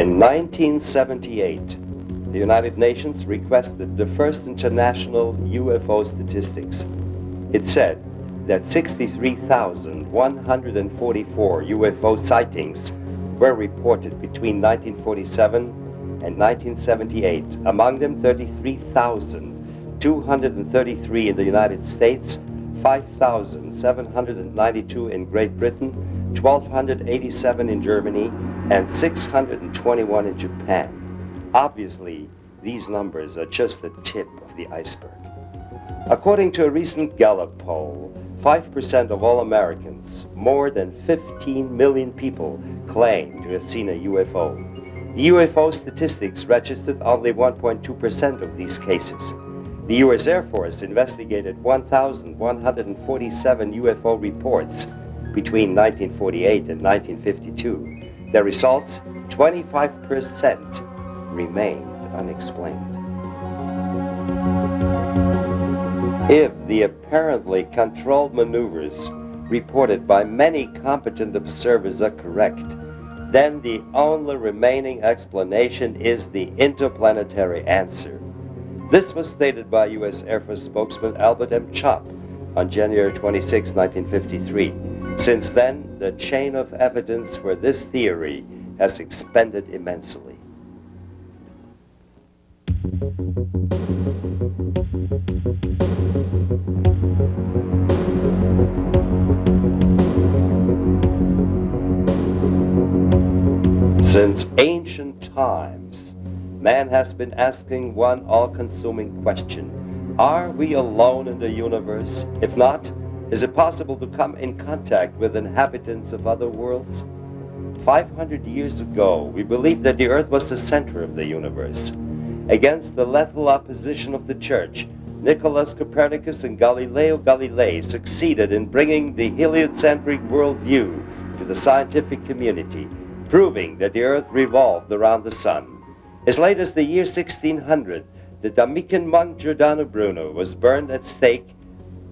In 1978, the United Nations requested the first international UFO statistics. It said that 63,144 UFO sightings were reported between 1947 and 1978, among them 33,233 in the United States, 5,792 in Great Britain, 1,287 in Germany, and 621 in Japan. Obviously, these numbers are just the tip of the iceberg. According to a recent Gallup poll, 5% of all Americans, more than 15 million people, claim to have seen a UFO. The UFO statistics registered only 1.2% of these cases. The U.S. Air Force investigated 1,147 UFO reports between 1948 and 1952. The results, 25% remained unexplained. If the apparently controlled maneuvers reported by many competent observers are correct, then the only remaining explanation is the interplanetary answer. This was stated by U.S. Air Force spokesman Albert M. Chopp on January 26, 1953. Since then, the chain of evidence for this theory has expanded immensely. Since ancient times, man has been asking one all-consuming question: are we alone in the universe? If not, is it possible to come in contact with inhabitants of other worlds? 500 years ago, we believed that the Earth was the center of the universe. Against the lethal opposition of the Church, Nicholas Copernicus and Galileo Galilei succeeded in bringing the heliocentric worldview to the scientific community, proving that the Earth revolved around the Sun. As late as the year 1600, the Dominican monk Giordano Bruno was burned at stake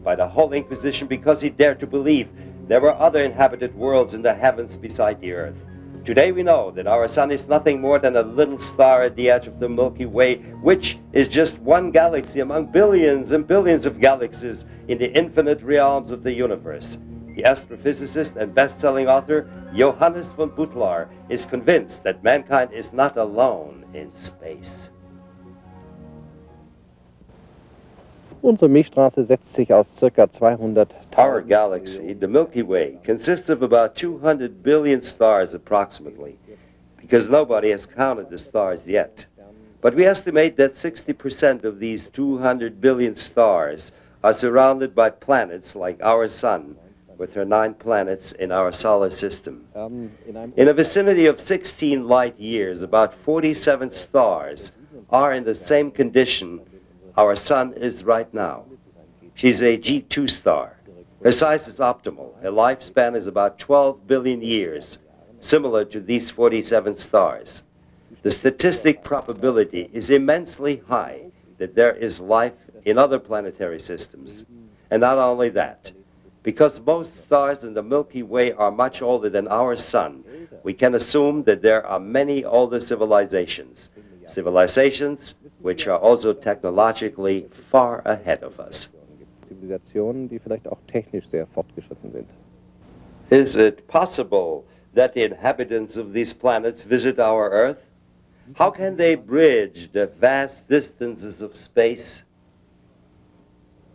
by the whole Inquisition because he dared to believe there were other inhabited worlds in the heavens beside the Earth. Today we know that our Sun is nothing more than a little star at the edge of the Milky Way, which is just one galaxy among billions and billions of galaxies in the infinite realms of the universe. The astrophysicist and best-selling author Johannes von Butlar is convinced that mankind is not alone in space. Unsere Milchstraße setzt sich aus ca. 200. Our galaxy, the Milky Way, consists of about 200 billion stars approximately, because nobody has counted the stars yet. But we estimate that 60% of these 200 billion stars are surrounded by planets like our Sun, with her 9 planets in our solar system. In a vicinity of 16 light years, about 47 stars are in the same condition our Sun is right now. She's a G2 star. Her size is optimal. Her lifespan is about 12 billion years, similar to these 47 stars. The statistic probability is immensely high that there is life in other planetary systems. And not only that, because most stars in the Milky Way are much older than our Sun, we can assume that there are many older civilizations which are also technologically far ahead of us. Zivilisationen, die vielleicht auch technisch sehr fortgeschritten sind. Is it possible that the inhabitants of these planets visit our Earth? How can they bridge the vast distances of space?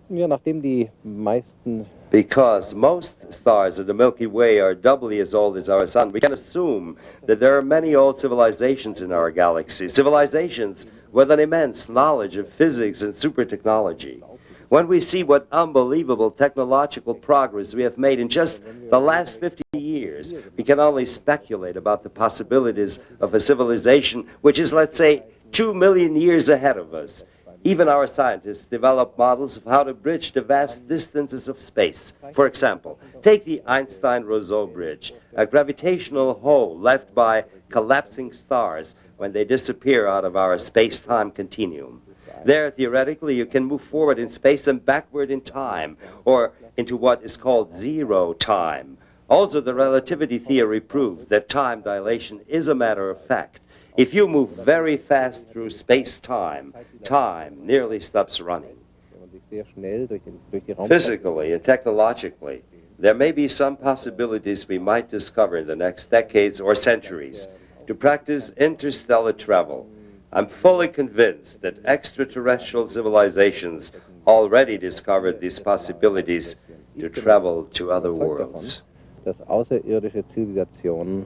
Ja, nachdem die meisten Because most stars in the Milky Way are doubly as old as our Sun, we can assume that there are many old civilizations in our galaxy, civilizations with an immense knowledge of physics and super technology. When we see what unbelievable technological progress we have made in just the last 50 years, we can only speculate about the possibilities of a civilization which is, let's say, 2 million years ahead of us. Even our scientists develop models of how to bridge the vast distances of space. For example, take the Einstein-Roseau bridge, a gravitational hole left by collapsing stars when they disappear out of our space-time continuum. There, theoretically, you can move forward in space and backward in time, or into what is called zero time. Also, the relativity theory proved that time dilation is a matter of fact. If you move very fast through space-time, time nearly stops running. Wenn man sich sehr schnell durch die Raumzeit Physically and technologically, there may be some possibilities we might discover in the next decades or centuries to practice interstellar travel. I'm fully convinced that extraterrestrial civilizations already discovered these possibilities to travel to other worlds. dass außerirdische Zivilisationen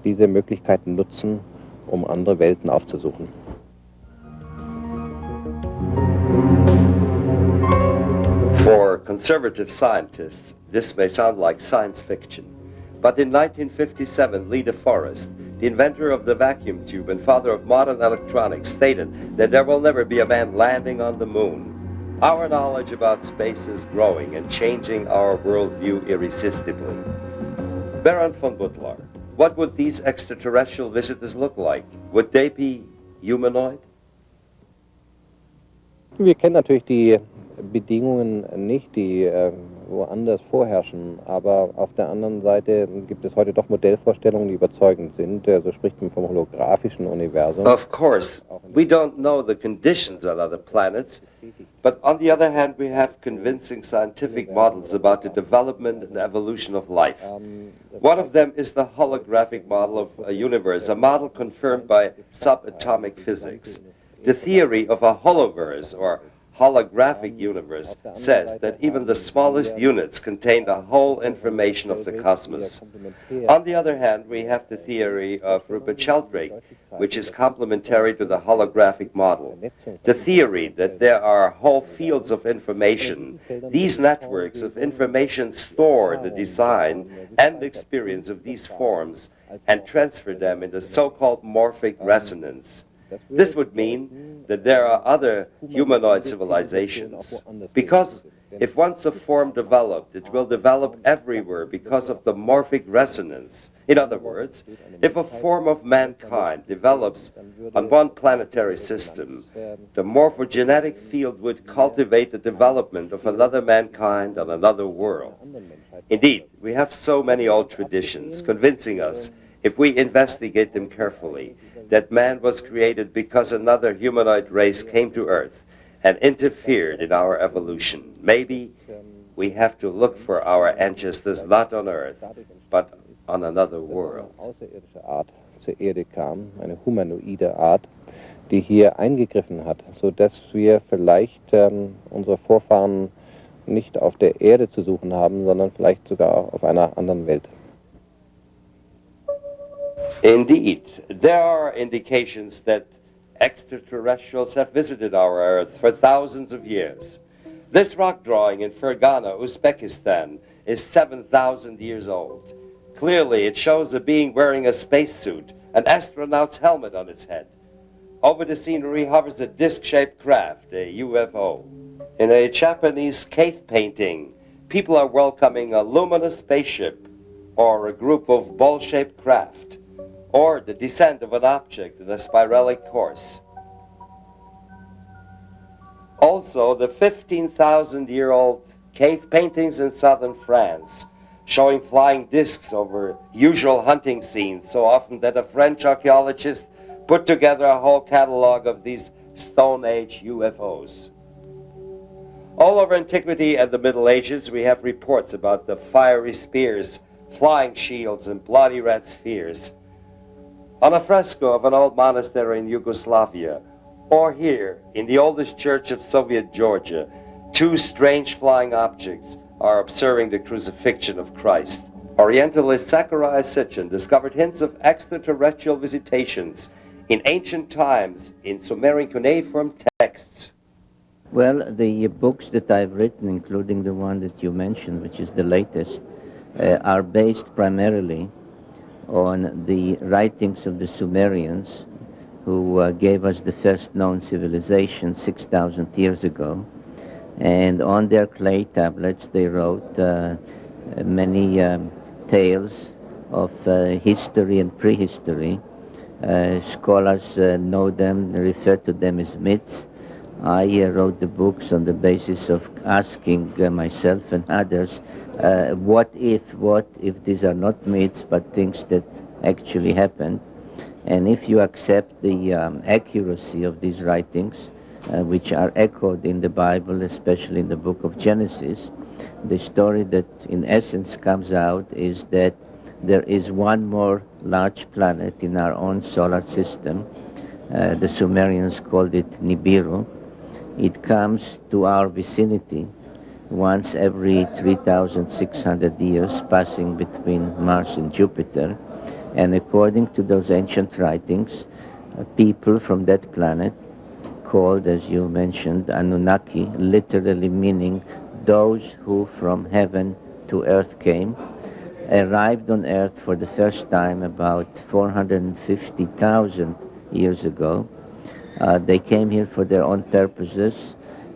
diese Möglichkeiten nutzen, um andere Welten aufzusuchen. For conservative scientists, this may sound like science fiction, but in 1957, Lee DeForest, the inventor of the vacuum tube and father of modern electronics, stated that there will never be a man landing on the moon. Our knowledge about space is growing and changing our worldview irresistibly. Baron von Butler, what would these extraterrestrial visitors look like? Would they be humanoid? Wir kennen natürlich die Bedingungen nicht, die woanders vorherrschen, aber auf der anderen Seite gibt es heute doch Modellvorstellungen, die überzeugend sind. So spricht man vom holographischen Universum. Of course, we don't know the conditions on other planets, but on the other hand, we have convincing scientific models about the development and evolution of life. One of them is the holographic model of a universe, a model confirmed by subatomic physics. The theory of a holoverse, or holographic universe, says that even the smallest units contain the whole information of the cosmos. On the other hand, we have the theory of Rupert Sheldrake, which is complementary to the holographic model. The theory that there are whole fields of information. These networks of information store the design and experience of these forms and transfer them in the so-called morphic resonance. This would mean that there are other humanoid civilizations, because if once a form developed, it will develop everywhere because of the morphic resonance. In other words, if a form of mankind develops on one planetary system, the morphogenetic field would cultivate the development of another mankind on another world. Indeed, we have so many old traditions convincing us, if we investigate them carefully, that man was created because another humanoid race came to Earth and interfered in our evolution. Maybe we have to look for our ancestors not on Earth, but on another world. Eine außerirdische Art zur Erde kam, eine humanoide Art, die hier eingegriffen hat, sodass wir vielleicht unsere Vorfahren nicht auf der Erde zu suchen haben, sondern vielleicht sogar auf einer anderen Welt. Indeed, there are indications that extraterrestrials have visited our Earth for thousands of years. This rock drawing in Fergana, Uzbekistan, is 7,000 years old. Clearly, it shows a being wearing a spacesuit, an astronaut's helmet on its head. Over the scenery hovers a disc-shaped craft, a UFO. In a Japanese cave painting, people are welcoming a luminous spaceship or a group of ball-shaped craft, or the descent of an object in a spiralic course. Also, the 15,000-year-old cave paintings in southern France, showing flying discs over usual hunting scenes, so often that a French archaeologist put together a whole catalog of these Stone Age UFOs. All over antiquity and the Middle Ages, we have reports about the fiery spears, flying shields, and bloody red spheres. On a fresco of an old monastery in Yugoslavia, or here in the oldest church of Soviet Georgia, two strange flying objects are observing the crucifixion of Christ. Orientalist Zachariah Sitchin discovered hints of extraterrestrial visitations in ancient times in Sumerian cuneiform texts. Well, the books that I've written, including the one that you mentioned, which is the latest, are based primarily on the writings of the Sumerians, who gave us the first known civilization 6,000 years ago. And on their clay tablets, they wrote many tales of history and prehistory. Scholars know them, they refer to them as myths. I wrote the books on the basis of asking myself and others, what if these are not myths but things that actually happened? And if you accept the accuracy of these writings, which are echoed in the Bible, especially in the book of Genesis, the story that in essence comes out is that there is one more large planet in our own solar system. The Sumerians called it Nibiru. It comes to our vicinity once every 3,600 years, passing between Mars and Jupiter. And according to those ancient writings, people from that planet, called, as you mentioned, Anunnaki, literally meaning those who from heaven to earth came, arrived on earth for the first time about 450,000 years ago. They came here for their own purposes,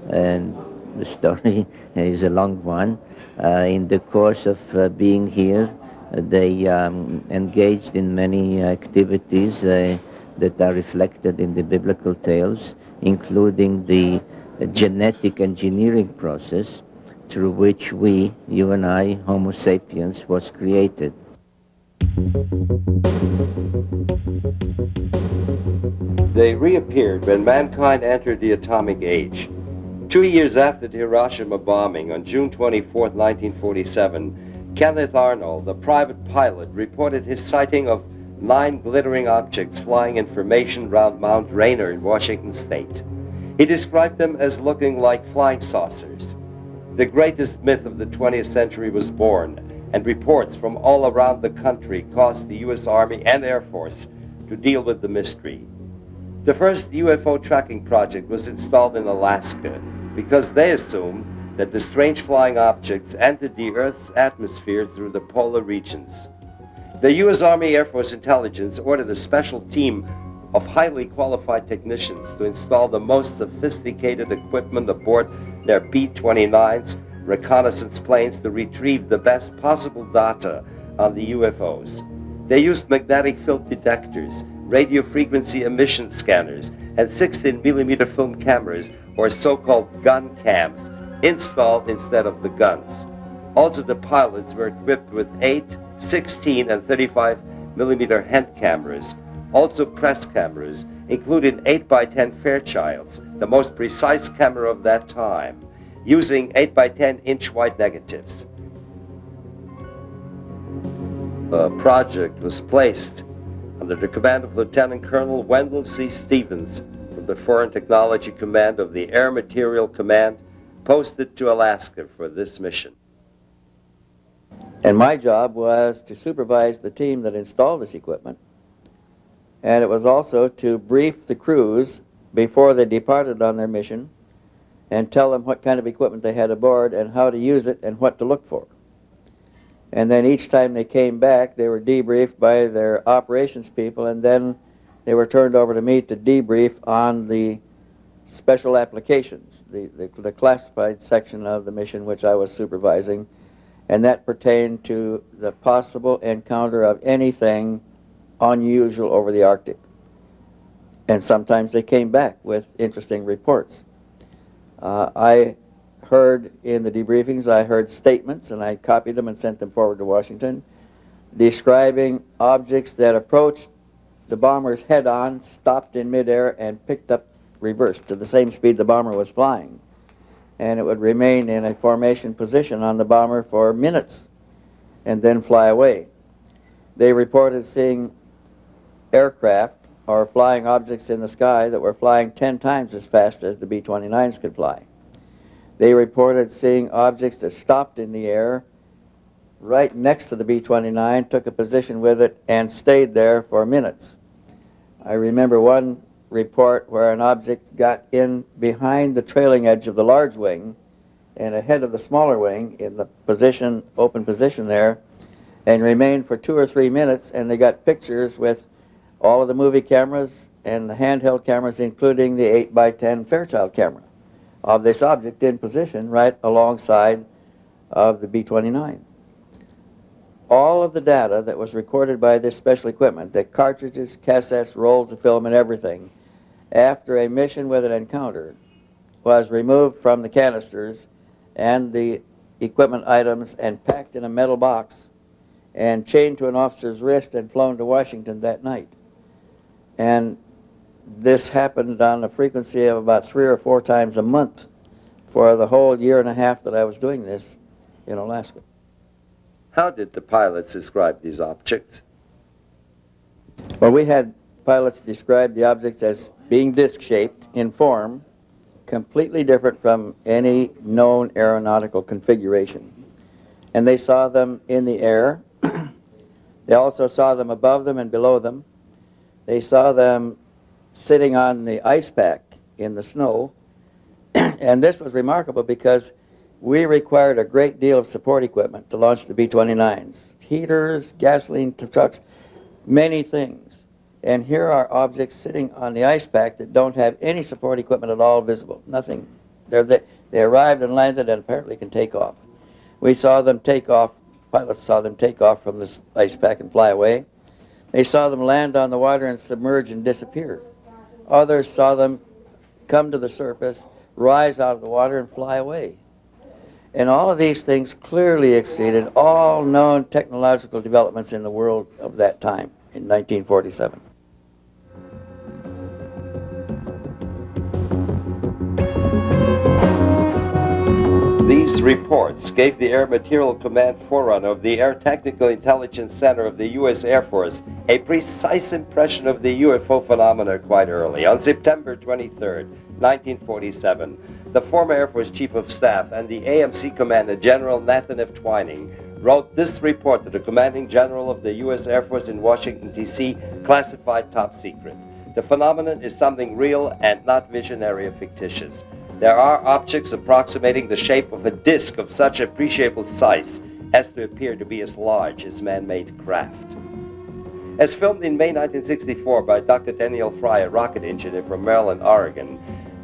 and the story is a long one. In the course of being here, they engaged in many activities that are reflected in the biblical tales, including the genetic engineering process through which we, you and I, Homo sapiens, was created. They reappeared when mankind entered the atomic age. 2 years after the Hiroshima bombing on June 24, 1947, Kenneth Arnold, the private pilot, reported his sighting of 9 glittering objects flying in formation around Mount Rainier in Washington state. He described them as looking like flying saucers. The greatest myth of the 20th century was born, and reports from all around the country caused the U.S. Army and Air Force to deal with the mystery. The first UFO tracking project was installed in Alaska because they assumed that the strange flying objects entered the Earth's atmosphere through the polar regions. The U.S. Army Air Force Intelligence ordered a special team of highly qualified technicians to install the most sophisticated equipment aboard their B-29s reconnaissance planes to retrieve the best possible data on the UFOs. They used magnetic field detectors, radio frequency emission scanners, and 16mm film cameras, or so-called gun cams, installed instead of the guns. Also, the pilots were equipped with 8, 16, and 35mm hand cameras, also press cameras, including 8x10 Fairchilds, the most precise camera of that time, using 8x10 inch wide negatives. The project was placed under the command of Lieutenant Colonel Wendell C. Stevens of the Foreign Technology Command of the Air Material Command, posted to Alaska for this mission. And my job was to supervise the team that installed this equipment, and it was also to brief the crews before they departed on their mission and tell them what kind of equipment they had aboard and how to use it and what to look for. And then each time they came back, they were debriefed by their operations people, and then they were turned over to me to debrief on the special applications, the classified section of the mission which I was supervising, and that pertained to the possible encounter of anything unusual over the Arctic. And sometimes they came back with interesting reports. I heard in the debriefings, I heard statements, and I copied them and sent them forward to Washington, describing objects that approached the bombers head-on, stopped in midair, and picked up reverse to the same speed the bomber was flying. And it would remain in a formation position on the bomber for minutes and then fly away. They reported seeing aircraft or flying objects in the sky that were flying 10 times as fast as the B-29s could fly. They reported seeing objects that stopped in the air right next to the B-29, took a position with it, and stayed there for minutes. I remember one report where an object got in behind the trailing edge of the large wing and ahead of the smaller wing in the position, open position there, and remained for 2 or 3 minutes, and they got pictures with all of the movie cameras and the handheld cameras, including the 8x10 Fairchild camera of this object in position right alongside of the B-29. All of the data that was recorded by this special equipment, the cartridges, cassettes, rolls of film, and everything, after a mission with an encounter, was removed from the canisters and the equipment items and packed in a metal box and chained to an officer's wrist and flown to Washington that night. And this happened on a frequency of about 3 or 4 times a month for the whole year and a half that I was doing this in Alaska. How did the pilots describe these objects? Well, we had pilots describe the objects as being disc-shaped in form, completely different from any known aeronautical configuration. And they saw them in the air. They also saw them above them and below them. They saw them sitting on the ice pack in the snow. And this was remarkable because we required a great deal of support equipment to launch the B-29s. Heaters, gasoline trucks, many things. And here are objects sitting on the ice pack that don't have any support equipment at all visible. Nothing. They arrived and landed and apparently can take off. We saw them take off. Pilots saw them take off from this ice pack and fly away. They saw them land on the water and submerge and disappear. Others saw them come to the surface, rise out of the water, and fly away. And all of these things clearly exceeded all known technological developments in the world of that time, in 1947. These reports gave the Air Materiel Command forerunner of the Air Technical Intelligence Center of the U.S. Air Force a precise impression of the UFO phenomena quite early. On September 23, 1947, the former Air Force Chief of Staff and the AMC Commander General Nathan F. Twining wrote this report to the Commanding General of the U.S. Air Force in Washington, D.C., classified top secret. The phenomenon is something real and not visionary or fictitious. There are objects approximating the shape of a disk of such appreciable size as to appear to be as large as man-made craft. As filmed in May 1964 by Dr. Daniel Fry, a rocket engineer from Maryland, Oregon,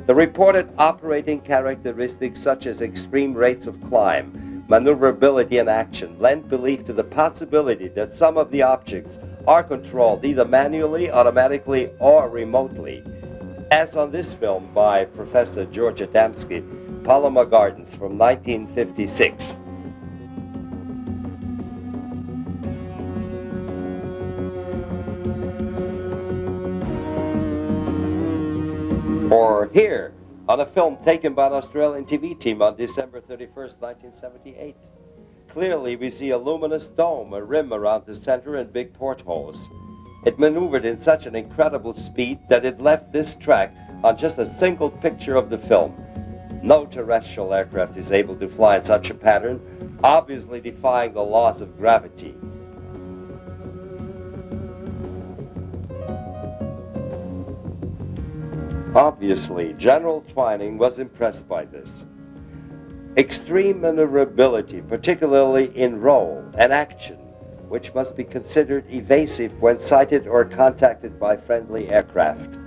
the reported operating characteristics such as extreme rates of climb, maneuverability, and action lend belief to the possibility that some of the objects are controlled either manually, automatically, or remotely, as on this film by Professor George Adamski, Palomar Gardens from 1956. Or here, on a film taken by an Australian TV team on December 31st, 1978. Clearly, we see a luminous dome, a rim around the center, and big portholes. It maneuvered in such an incredible speed that it left this track on just a single picture of the film. No terrestrial aircraft is able to fly in such a pattern, obviously defying the laws of gravity. Obviously, General Twining was impressed by this. Extreme maneuverability, particularly in roll and action, which must be considered evasive when sighted or contacted by friendly aircraft.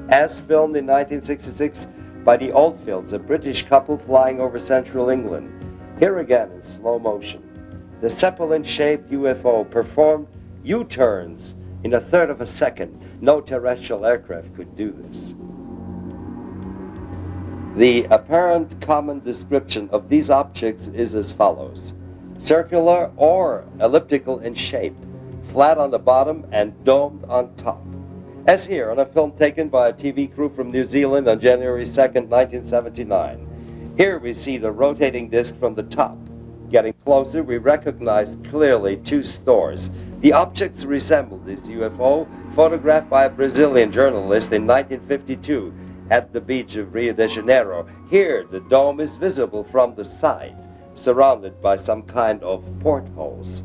As filmed in 1966 by the Oldfields, a British couple flying over central England. Here again in slow motion, the Zeppelin-shaped UFO performed U-turns in 1/3 of a second. No terrestrial aircraft could do this. The apparent common description of these objects is as follows: circular or elliptical in shape, flat on the bottom and domed on top. As here on a film taken by a TV crew from New Zealand on January 2nd, 1979. Here we see the rotating disc from the top. Getting closer, we recognize clearly two stores. The objects resemble this UFO photographed by a Brazilian journalist in 1952 at the beach of Rio de Janeiro. Here, the dome is visible from the side, surrounded by some kind of portholes.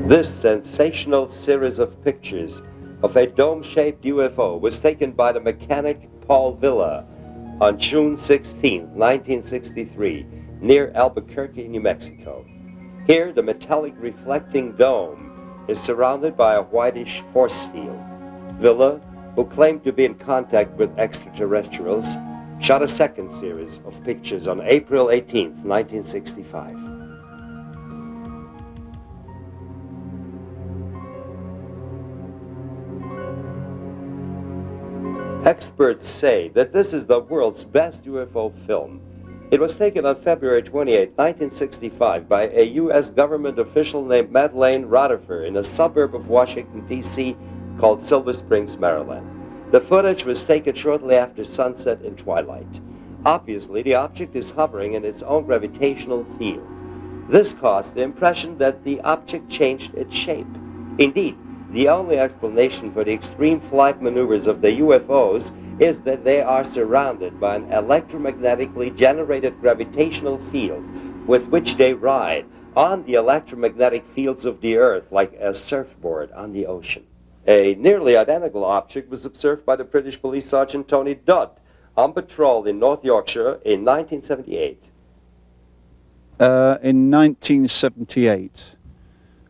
This sensational series of pictures of a dome-shaped UFO was taken by the mechanic Paul Villa on June 16, 1963, near Albuquerque, New Mexico. Here, the metallic reflecting dome is surrounded by a whitish force field. Villa, who claimed to be in contact with extraterrestrials, shot a second series of pictures on April 18, 1965. Experts say that this is the world's best UFO film. It was taken on February 28, 1965 by a U.S. government official named Madeleine Rutherford in a suburb of Washington, D.C. called Silver Springs, Maryland. The footage was taken shortly after sunset in twilight. Obviously, the object is hovering in its own gravitational field. This caused the impression that the object changed its shape. Indeed, the only explanation for the extreme flight maneuvers of the UFOs is that they are surrounded by an electromagnetically generated gravitational field with which they ride on the electromagnetic fields of the Earth like a surfboard on the ocean. A nearly identical object was observed by the British police sergeant Tony Dodd on patrol in North Yorkshire in 1978. In 1978,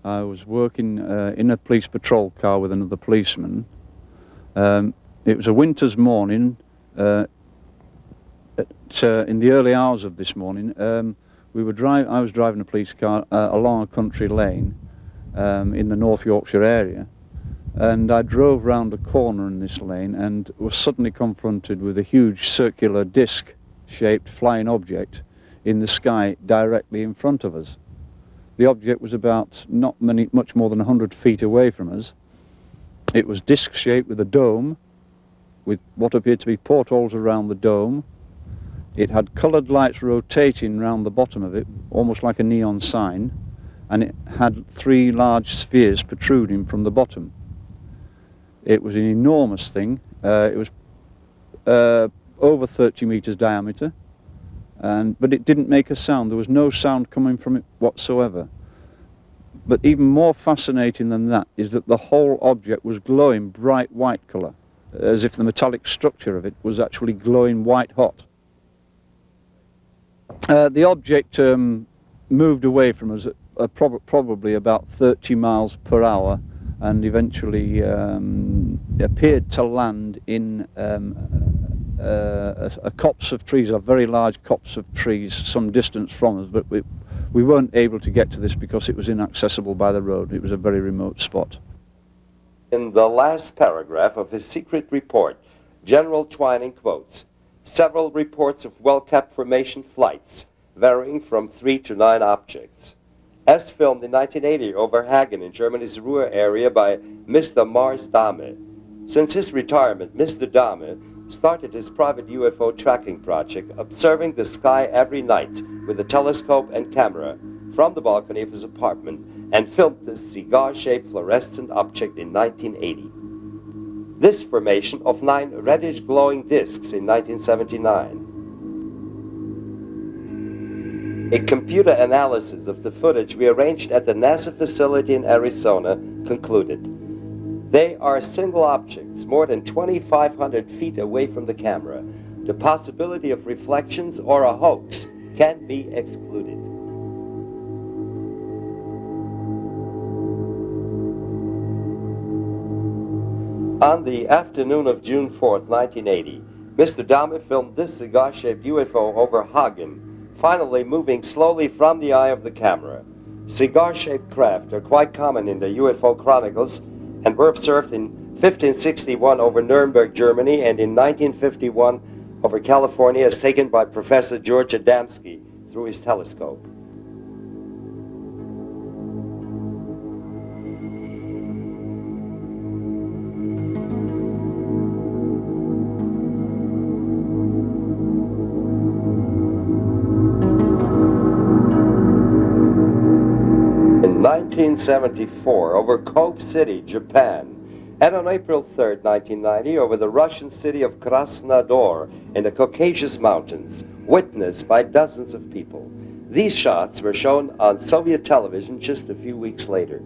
I was working in a police patrol car with another policeman. It was a winter's morning. In the early hours of this morning, I was driving a police car along a country lane in the North Yorkshire area, and I drove round a corner in this lane and was suddenly confronted with a huge circular disc-shaped flying object in the sky directly in front of us. The object was about much more than 100 feet away from us. It was disc-shaped with a dome, with what appeared to be portholes around the dome. It had coloured lights rotating round the bottom of it, almost like a neon sign, and it had 3 large spheres protruding from the bottom. It was an enormous thing. It was over 30 meters diameter, but it didn't make a sound. There was no sound coming from it whatsoever. But even more fascinating than that is that the whole object was glowing bright white colour, as if the metallic structure of it was actually glowing white hot. The object moved away from us at probably about 30 miles per hour, and eventually appeared to land in a copse of trees, a very large copse of trees some distance from us, but we weren't able to get to this because it was inaccessible by the road. It was a very remote spot. In the last paragraph of his secret report, General Twining quotes several reports of well-kept formation flights, varying from 3 to 9 objects. As filmed in 1980 over Hagen in Germany's Ruhr area by Mr. Mars Dahme. Since his retirement, Mr. Dahme started his private UFO tracking project, observing the sky every night with a telescope and camera from the balcony of his apartment, and filmed this cigar-shaped fluorescent object in 1980. This formation of 9 reddish glowing discs in 1979. A computer analysis of the footage we arranged at the NASA facility in Arizona concluded they are single objects more than 2,500 feet away from the camera. The possibility of reflections or a hoax can be excluded. On the afternoon of June 4th, 1980, Mr. Dahme filmed this cigar-shaped UFO over Hagen, finally moving slowly from the eye of the camera. Cigar-shaped craft are quite common in the UFO chronicles and were observed in 1561 over Nuremberg, Germany, and in 1951 over California, as taken by Professor George Adamski through his telescope. In 1974, over Kobe City, Japan, and on April 3rd, 1990, over the Russian city of Krasnodar in the Caucasus Mountains, witnessed by dozens of people. These shots were shown on Soviet television just a few weeks later.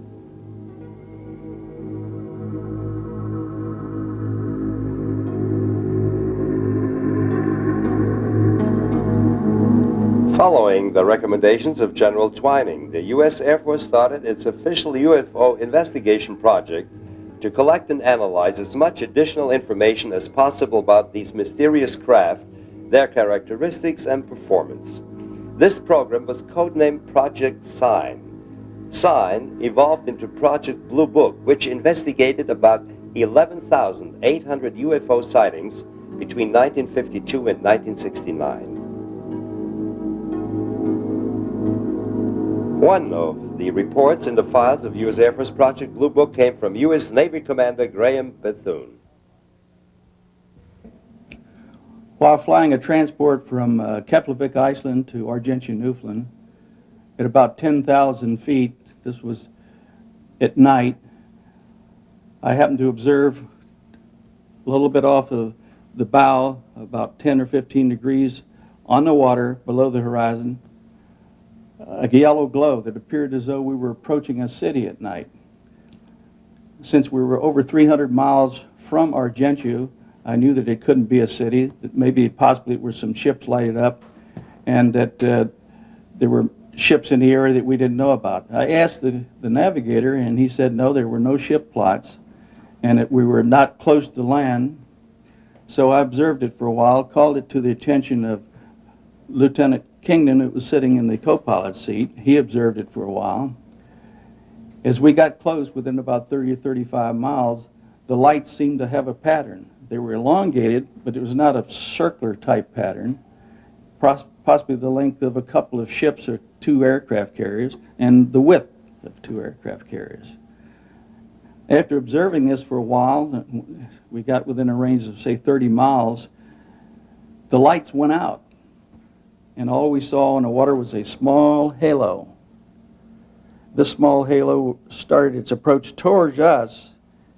Following the recommendations of General Twining, the U.S. Air Force started its official UFO investigation project to collect and analyze as much additional information as possible about these mysterious craft, their characteristics and performance. This program was codenamed Project Sign. Sign evolved into Project Blue Book, which investigated about 11,800 UFO sightings between 1952 and 1969. One of the reports in the files of U.S. Air Force Project Blue Book came from U.S. Navy Commander Graham Bethune. While flying a transport from Keflavik, Iceland to Argentia, Newfoundland, at about 10,000 feet, this was at night, I happened to observe a little bit off of the bow, about 10 or 15 degrees on the water below the horizon, a yellow glow that appeared as though we were approaching a city at night. Since we were over 300 miles from Argentia, I knew that it couldn't be a city, that maybe possibly it were some ships lighted up, and that there were ships in the area that we didn't know about. I asked the navigator, and he said no, there were no ship plots, and that we were not close to land. So I observed it for a while, called it to the attention of Lieutenant Kingdon, who was sitting in the co-pilot seat. He observed it for a while. As we got close, within about 30 or 35 miles, the lights seemed to have a pattern. They were elongated, but it was not a circular type pattern, possibly the length of a couple of ships or 2 aircraft carriers, and the width of 2 aircraft carriers. After observing this for a while, we got within a range of, say, 30 miles, the lights went out, and all we saw in the water was a small halo. This small halo started its approach towards us,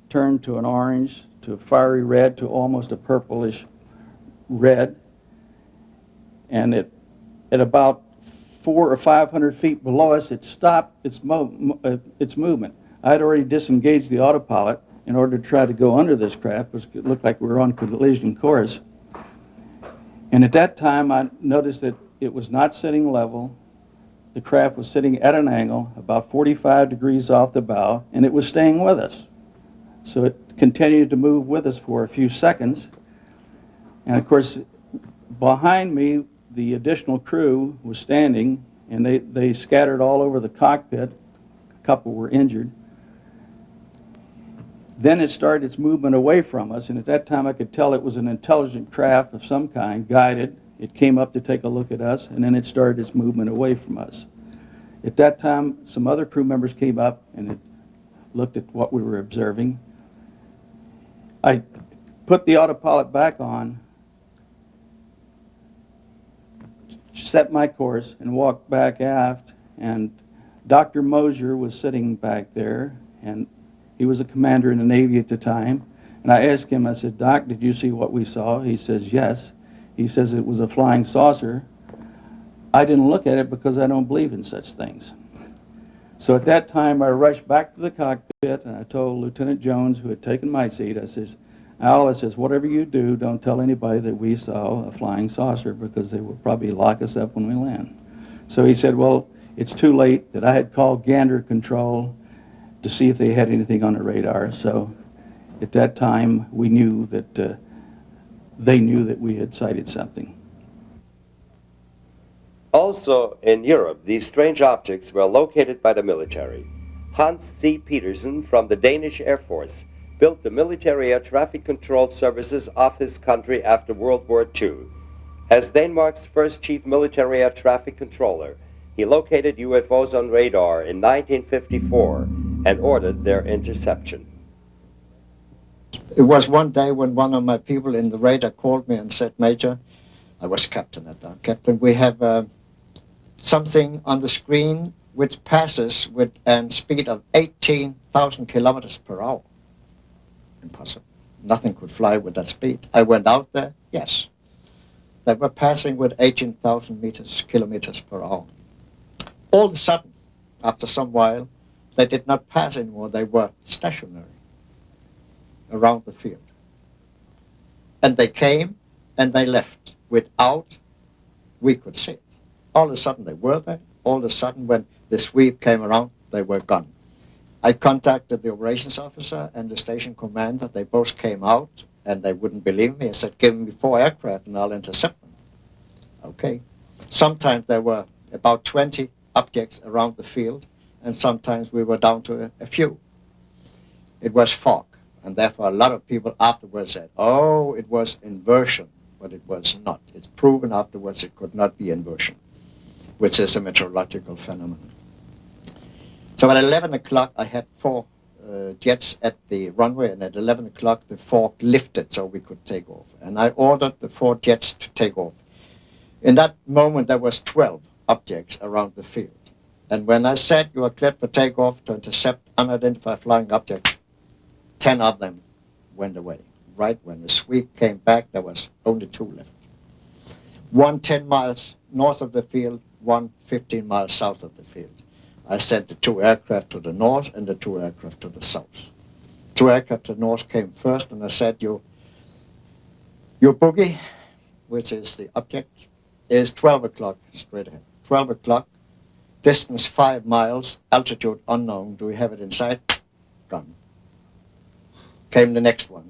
turned to an orange, to a fiery red, to almost a purplish red, and at about 400 or 500 feet below us, it stopped its movement. I had already disengaged the autopilot in order to try to go under this craft, because it looked like we were on collision course. And at that time, I noticed that it was not sitting level. The craft was sitting at an angle, about 45 degrees off the bow, and it was staying with us. So it continued to move with us for a few seconds. And of course, behind me, the additional crew was standing, and they scattered all over the cockpit. A couple were injured. Then it started its movement away from us, and at that time I could tell it was an intelligent craft of some kind, guided. It came up to take a look at us, and then it started its movement away from us. At that time, some other crew members came up, and it looked at what we were observing. I put the autopilot back on, set my course, and walked back aft, and Dr. Mosier was sitting back there, and he was a commander in the Navy at the time. And I asked him, I said, "Doc, did you see what we saw?" He says, "Yes." He says it was a flying saucer. I didn't look at it because I don't believe in such things. So at that time, I rushed back to the cockpit, and I told Lieutenant Jones, who had taken my seat, I says, "Al," I says, "whatever you do, don't tell anybody that we saw a flying saucer, because they will probably lock us up when we land." So he said, "Well, it's too late," that I had called Gander Control to see if they had anything on the radar. So at that time, we knew that they knew that we had sighted something. Also in Europe, these strange objects were located by the military. Hans C. Petersen from the Danish Air Force built the military air traffic control services of his country after World War II. As Denmark's first chief military air traffic controller, he located UFOs on radar in 1954 and ordered their interception. It was one day when one of my people in the radar called me and said, "Major," I was captain at that, "Captain, we have something on the screen which passes with a speed of 18,000 kilometers per hour. Impossible. Nothing could fly with that speed. I went out there, yes. They were passing with 18,000 kilometers per hour. All of a sudden, after some while, they did not pass anymore. They were stationary around the field. And they came and they left without we could see it. All of a sudden they were there. All of a sudden when the sweep came around, they were gone. I contacted the operations officer and the station commander. They both came out and they wouldn't believe me. I said, "Give me 4 aircraft and I'll intercept them." Okay. Sometimes there were about 20 objects around the field, and sometimes we were down to a few. It was fog. And therefore, a lot of people afterwards said, "Oh, it was inversion," but it was not. It's proven afterwards it could not be inversion, which is a meteorological phenomenon. So at 11 o'clock, I had four jets at the runway, and at 11 o'clock, the fork lifted so we could take off. And I ordered the four jets to take off. In that moment, there was 12 objects around the field. And when I said you are cleared for takeoff to intercept unidentified flying objects, 10 of them went away. Right when the sweep came back, there was only 2 left. One 10 miles north of the field, one 15 miles south of the field. I sent the 2 aircraft to the north and the 2 aircraft to the south. 2 aircraft to the north came first, and I said, your boogie, which is the object, is 12 o'clock straight ahead. 12 o'clock, distance 5 miles, altitude unknown. Do we have it in sight? Gone. Came the next one.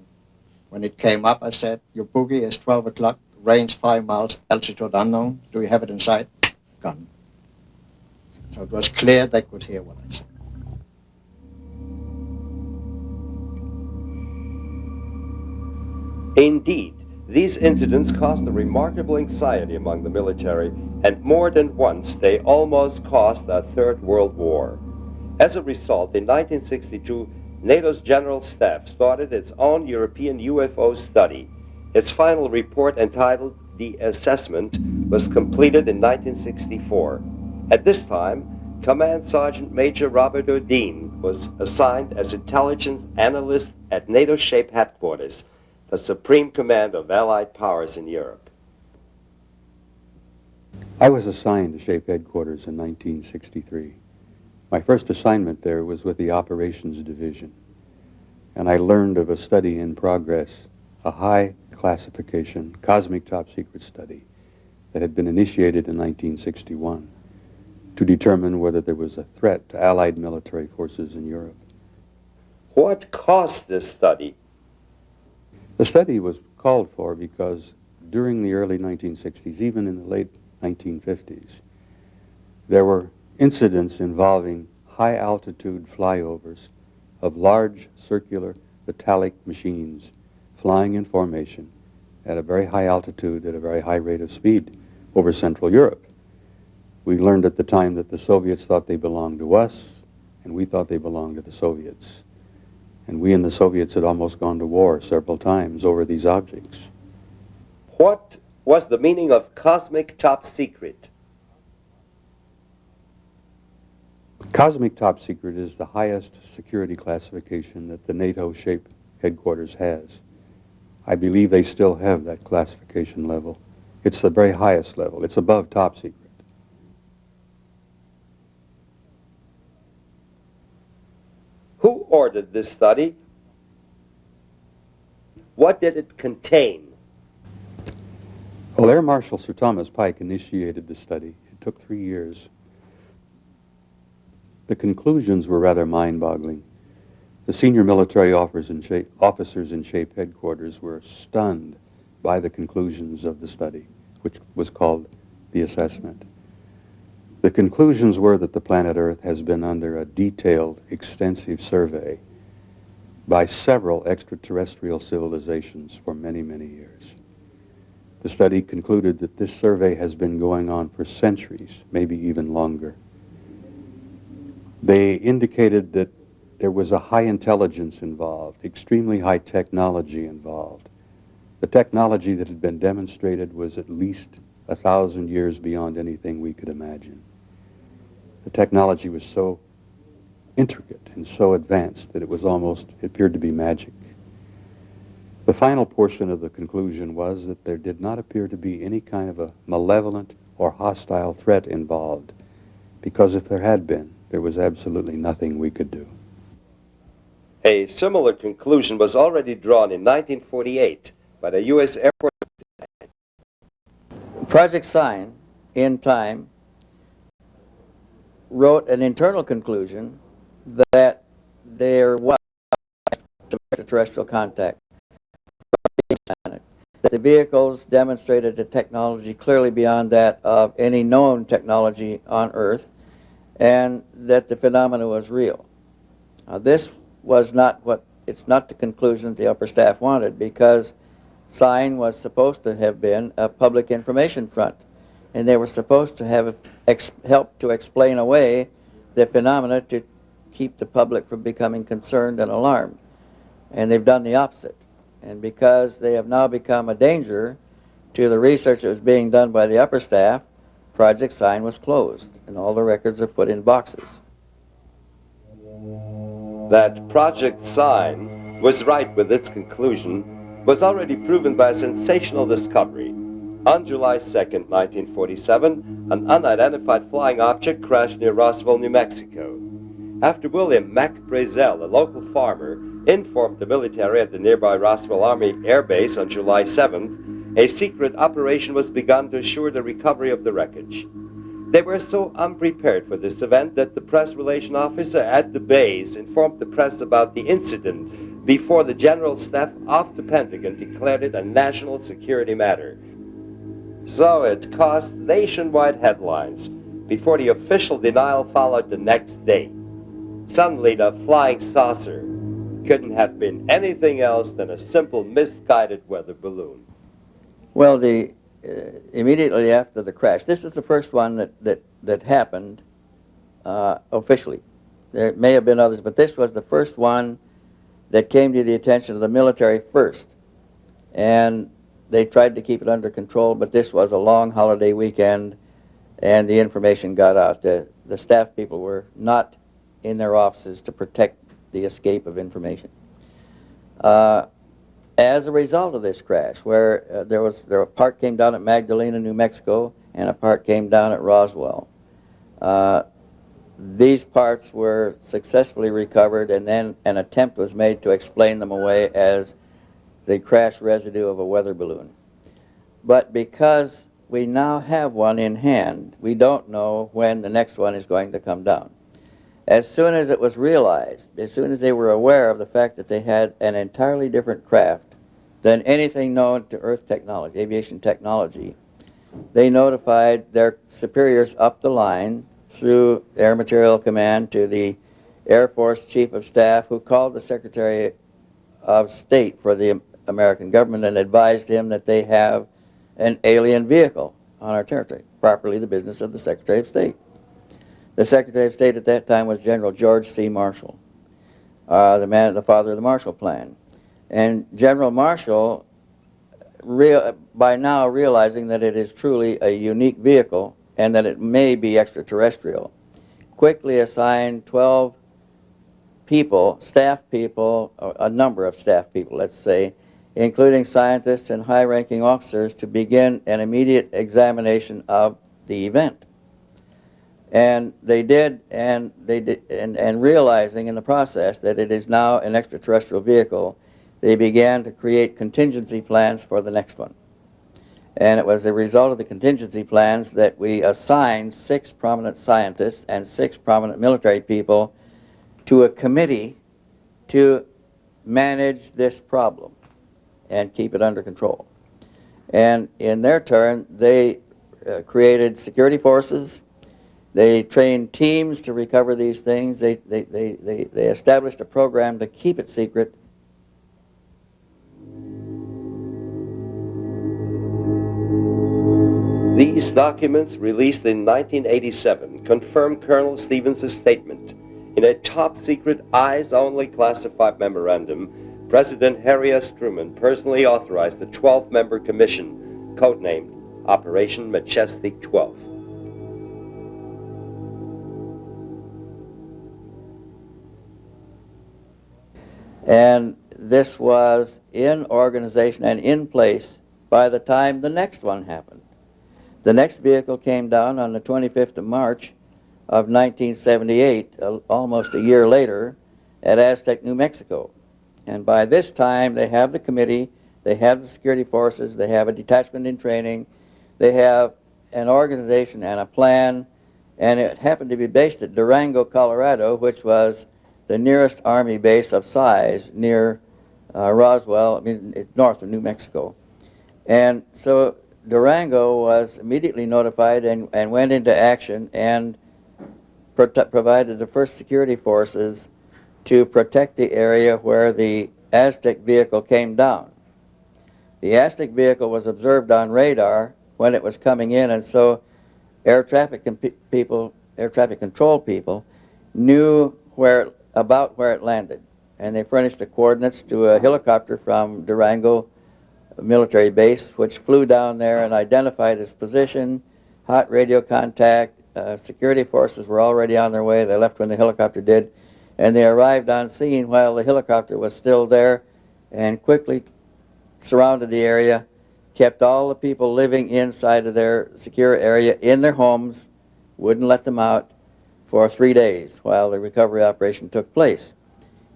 When it came up, I said, your boogie is 12 o'clock, range 5 miles, altitude unknown. Do we have it in sight? Gone. So it was clear they could hear what I said. Indeed, these incidents caused a remarkable anxiety among the military, and more than once they almost caused a Third World War. As a result, in 1962, NATO's General Staff started its own European UFO study. Its final report, entitled The Assessment, was completed in 1964. At this time, Command Sergeant Major Robert Odin was assigned as intelligence analyst at NATO SHAPE headquarters, the supreme command of Allied powers in Europe. I was assigned to SHAPE headquarters in 1963. My first assignment there was with the Operations Division, and I learned of a study in progress, a high classification, cosmic top secret study that had been initiated in 1961 to determine whether there was a threat to Allied military forces in Europe. What caused this study? The study was called for because during the early 1960s, even in the late 1950s, there were incidents involving high-altitude flyovers of large circular metallic machines flying in formation at a very high altitude at a very high rate of speed over Central Europe. We learned at the time that the Soviets thought they belonged to us, and we thought they belonged to the Soviets. And we and the Soviets had almost gone to war several times over these objects. What was the meaning of cosmic top secret? Cosmic top secret is the highest security classification that the NATO SHAPE headquarters has. I believe they still have that classification level. It's the very highest level. It's above top secret. Who ordered this study? What did it contain? Well, Air Marshal Sir Thomas Pike initiated the study. It took 3 years. The conclusions were rather mind-boggling. The senior military officers in SHAPE headquarters were stunned by the conclusions of the study, which was called the assessment. The conclusions were that the planet Earth has been under a detailed, extensive survey by several extraterrestrial civilizations for many, many years. The study concluded that this survey has been going on for centuries, maybe even longer. They indicated that there was a high intelligence involved, extremely high technology involved. The technology that had been demonstrated was at least 1,000 years beyond anything we could imagine. The technology was so intricate and so advanced that it appeared to be magic. The final portion of the conclusion was that there did not appear to be any kind of a malevolent or hostile threat involved, because if there had been, there was absolutely nothing we could do. A similar conclusion was already drawn in 1948 by the U.S. Air Force. Project Sign, in time, wrote an internal conclusion that there was extraterrestrial contact. That the vehicles demonstrated a technology clearly beyond that of any known technology on Earth, and that the phenomena was real. Now, this was it's not the conclusion the upper staff wanted, because Sign was supposed to have been a public information front, and they were supposed to have helped to explain away the phenomena to keep the public from becoming concerned and alarmed. And they've done the opposite. And because they have now become a danger to the research that was being done by the upper staff, Project Sign was closed, and all the records are put in boxes. That Project Sign was right with its conclusion was already proven by a sensational discovery. On July 2nd, 1947, an unidentified flying object crashed near Roswell, New Mexico. After William Mac Brazel, a local farmer, informed the military at the nearby Roswell Army Air Base on July 7th, a secret operation was begun to assure the recovery of the wreckage. They were so unprepared for this event that the press relation officer at the base informed the press about the incident before the General Staff of the Pentagon declared it a national security matter. So it caused nationwide headlines before the official denial followed the next day. Suddenly, the flying saucer couldn't have been anything else than a simple misguided weather balloon. Well, immediately after the crash, this is the first one that happened officially. There may have been others, but this was the first one that came to the attention of the military first. And they tried to keep it under control, but this was a long holiday weekend, and the information got out. The staff people were not in their offices to protect the escape of information. As a result of this crash, where a part came down at Magdalena, New Mexico, and a part came down at Roswell. These parts were successfully recovered, and then an attempt was made to explain them away as the crash residue of a weather balloon. But because we now have one in hand, we don't know when the next one is going to come down. As soon as it was realized, as soon as they were aware of the fact that they had an entirely different craft than anything known to Earth technology, aviation technology, they notified their superiors up the line through Air Materiel Command to the Air Force Chief of Staff, who called the Secretary of State for the American government and advised him that they have an alien vehicle on our territory, properly the business of the Secretary of State. The Secretary of State at that time was General George C. Marshall, the father of the Marshall Plan. And General Marshall, by now realizing that it is truly a unique vehicle and that it may be extraterrestrial, quickly assigned 12 people, staff people, a number of staff people, let's say, including scientists and high-ranking officers, to begin an immediate examination of the event. And they did, and realizing in the process that it is now an extraterrestrial vehicle, they began to create contingency plans for the next one. And it was a result of the contingency plans that we assigned 6 prominent scientists and 6 prominent military people to a committee to manage this problem and keep it under control. And in their turn, they created security forces. They trained teams to recover these things. They established a program to keep it secret. These documents, released in 1987, confirm Colonel Stevens' statement. In a top-secret, eyes-only classified memorandum, President Harry S. Truman personally authorized the 12-member commission, codenamed Operation Majestic 12. And this was in organization and in place by the time the next one happened. The next vehicle came down on the 25th of March of 1978, almost a year later, at Aztec, New Mexico. And by this time, they have the committee, they have the security forces, they have a detachment in training, they have an organization and a plan, and it happened to be based at Durango, Colorado, which was the nearest Army base of size near Roswell, north of New Mexico. And so Durango was immediately notified and went into action and provided the first security forces to protect the area where the Aztec vehicle came down. The Aztec vehicle was observed on radar when it was coming in, and so air traffic control people knew about where it landed. And they furnished the coordinates to a helicopter from Durango military base, which flew down there and identified its position, hot radio contact. Security forces were already on their way. They left when the helicopter did. And they arrived on scene while the helicopter was still there and quickly surrounded the area, kept all the people living inside of their secure area in their homes, wouldn't let them out for 3 days while the recovery operation took place.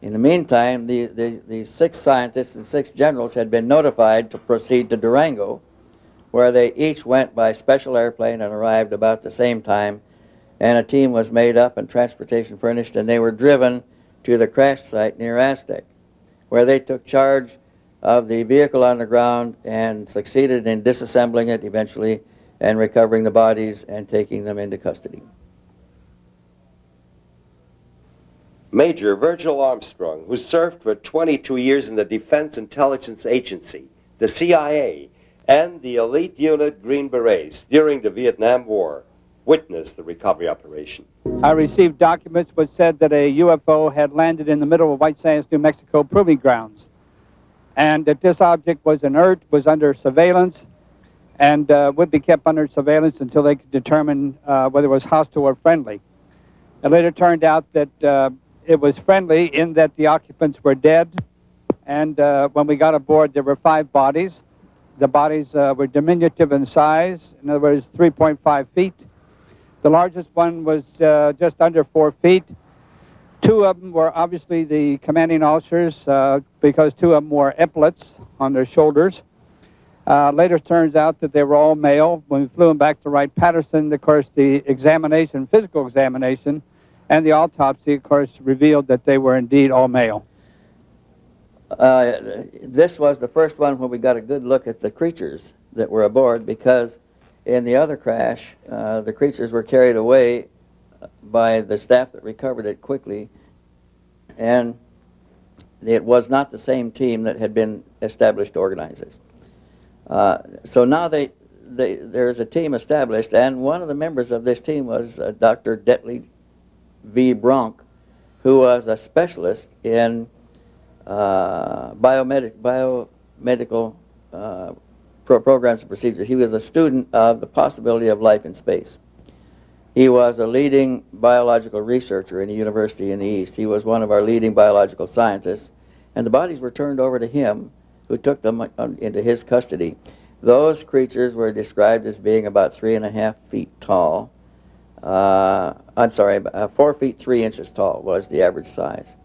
In the meantime, the 6 scientists and 6 generals had been notified to proceed to Durango, where they each went by special airplane and arrived about the same time, and a team was made up and transportation furnished, and they were driven to the crash site near Aztec, where they took charge of the vehicle on the ground and succeeded in disassembling it eventually and recovering the bodies and taking them into custody. Major Virgil Armstrong, who served for 22 years in the Defense Intelligence Agency, the CIA, and the elite unit Green Berets during the Vietnam War, witnessed the recovery operation. I received documents which said that a UFO had landed in the middle of White Sands, New Mexico proving grounds, and that this object was inert, was under surveillance, and would be kept under surveillance until they could determine whether it was hostile or friendly. It later turned out that it was friendly in that the occupants were dead, and when we got aboard there were 5 bodies. The bodies were diminutive in size, in other words 3.5 feet. The largest one was just under 4 feet. 2 of them were obviously the commanding officers because 2 of them wore epaulets on their shoulders. Later turns out that they were all male. When we flew them back to Wright-Patterson, of course, the examination, physical examination, and the autopsy, of course, revealed that they were indeed all male. This was the first one where we got a good look at the creatures that were aboard, because in the other crash, the creatures were carried away by the staff that recovered it quickly, and it was not the same team that had been established to organize this. So now there's a team established, and one of the members of this team was Dr. Detley V. Bronk, who was a specialist in biomedical programs and procedures. He was a student of the possibility of life in space. He was a leading biological researcher in a university in the East. He was one of our leading biological scientists, and the bodies were turned over to him, who took them into his custody. Those creatures were described as being about 3.5 feet tall. 4 feet 3 inches tall was the average size.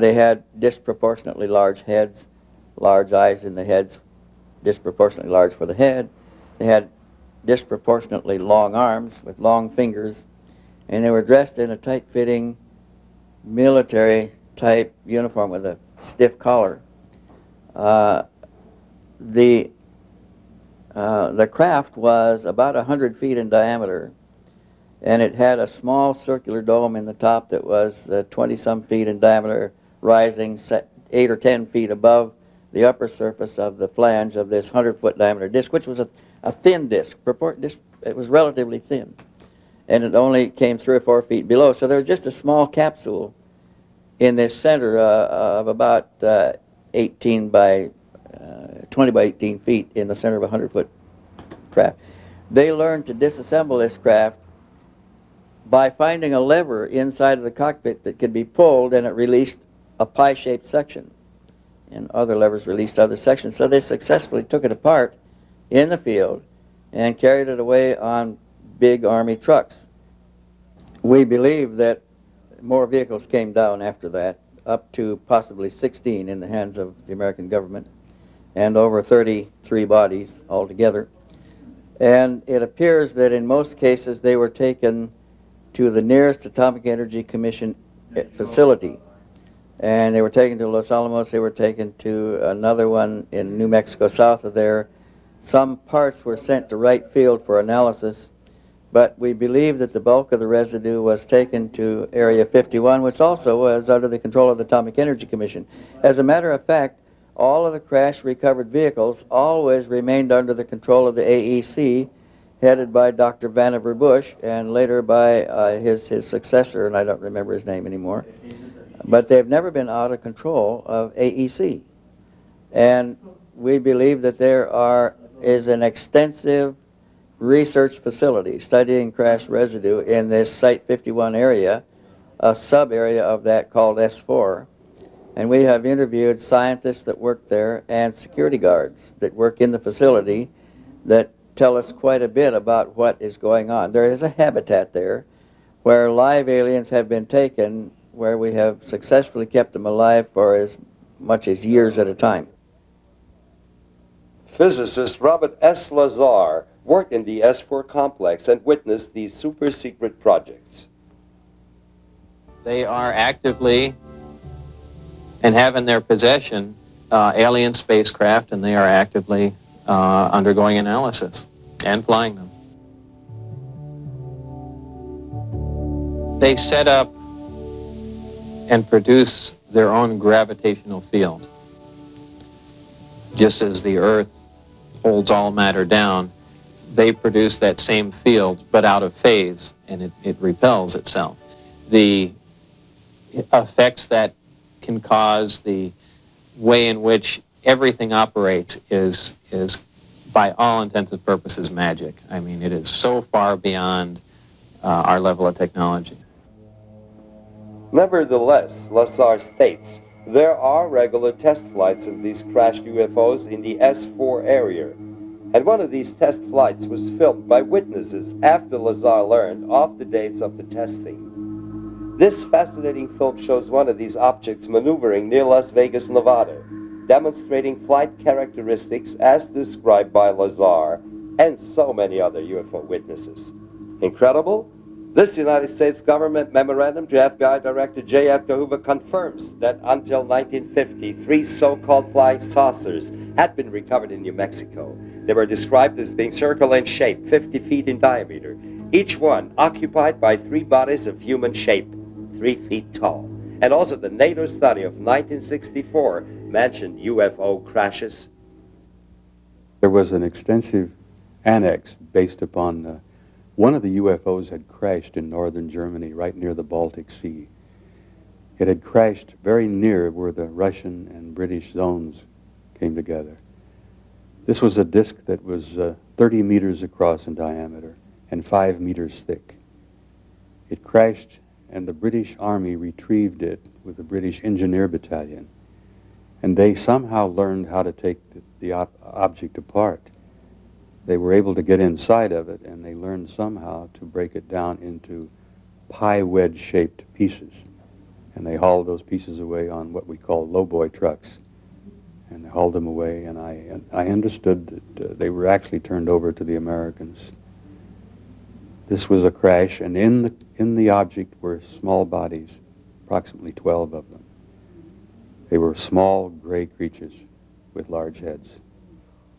They had disproportionately large heads, large eyes in the heads, disproportionately large for the head. They had disproportionately long arms with long fingers, and they were dressed in a tight-fitting military-type uniform with a stiff collar. The craft was about 100 feet in diameter, and it had a small circular dome in the top that was 20-some feet in diameter, rising 8 or 10 feet above the upper surface of the flange of this 100-foot diameter disc, which was a thin disc. It was relatively thin, and it only came 3 or 4 feet below. So there was just a small capsule in this center of about 20 by 18 feet in the center of a 100-foot craft. They learned to disassemble this craft by finding a lever inside of the cockpit that could be pulled, and it released a pie-shaped section, and other levers released other sections. So they successfully took it apart in the field and carried it away on big Army trucks. We believe that more vehicles came down after that, up to possibly 16 in the hands of the American government, and over 33 bodies altogether. And it appears that in most cases they were taken to the nearest Atomic Energy Commission facility. And they were taken to Los Alamos, they were taken to another one in New Mexico south of there. Some parts were sent to Wright Field for analysis, but we believe that the bulk of the residue was taken to Area 51, which also was under the control of the Atomic Energy Commission. As a matter of fact, all of the crash recovered vehicles always remained under the control of the AEC, headed by Dr. Vannevar Bush and later by his successor, and I don't remember his name anymore. But they've never been out of control of AEC. And we believe that there is an extensive research facility studying crash residue in this Site 51 area, a sub-area of that called S4. And we have interviewed scientists that work there and security guards that work in the facility that tell us quite a bit about what is going on. There is a habitat there where live aliens have been taken, where we have successfully kept them alive for as much as years at a time. Physicist Robert S. Lazar worked in the S4 complex and witnessed these super-secret projects. They are actively and have in their possession alien spacecraft, and they are actively undergoing analysis and flying them. They set up and produce their own gravitational field. Just as the Earth holds all matter down, they produce that same field, but out of phase, and it repels itself. The effects that can cause, the way in which everything operates is by all intents and purposes magic. I mean, it is so far beyond our level of technology. Nevertheless, Lazar states, there are regular test flights of these crashed UFOs in the S4 area. And one of these test flights was filmed by witnesses after Lazar learned of the dates of the testing. This fascinating film shows one of these objects maneuvering near Las Vegas, Nevada, demonstrating flight characteristics as described by Lazar and so many other UFO witnesses. Incredible? This United States government memorandum to FBI Director J. Edgar Hoover confirms that until 1950, 3 so-called flying saucers had been recovered in New Mexico. They were described as being circular in shape, 50 feet in diameter, each one occupied by 3 bodies of human shape, 3 feet tall. And also the NATO study of 1964 mentioned UFO crashes. There was an extensive annex based upon one of the UFOs had crashed in northern Germany, right near the Baltic Sea. It had crashed very near where the Russian and British zones came together. This was a disk that was 30 meters across in diameter and 5 meters thick. It crashed, and the British Army retrieved it with the British Engineer Battalion. And they somehow learned how to take the object apart. They were able to get inside of it, and they learned somehow to break it down into pie wedge-shaped pieces. And they hauled those pieces away on what we call lowboy trucks. And they hauled them away, and I understood that they were actually turned over to the Americans. This was a crash, and in the object were small bodies, approximately 12 of them. They were small gray creatures with large heads.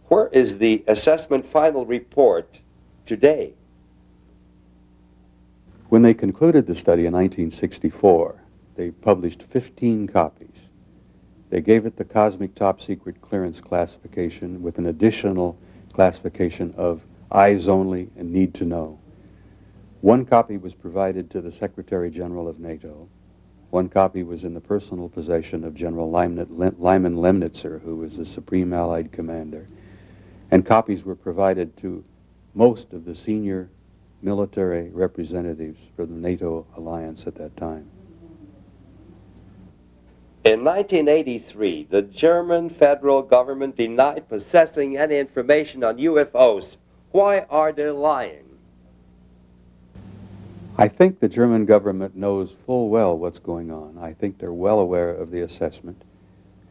Where is the assessment final report today? When they concluded the study in 1964, they published 15 copies. They gave it the Cosmic Top Secret Clearance classification with an additional classification of eyes only and need to know. 1 copy was provided to the Secretary General of NATO. 1 copy was in the personal possession of General Lyman Lemnitzer, who was the Supreme Allied Commander. And copies were provided to most of the senior military representatives for the NATO alliance at that time. In 1983, the German federal government denied possessing any information on UFOs. Why are they lying? I think the German government knows full well what's going on. I think they're well aware of the assessment.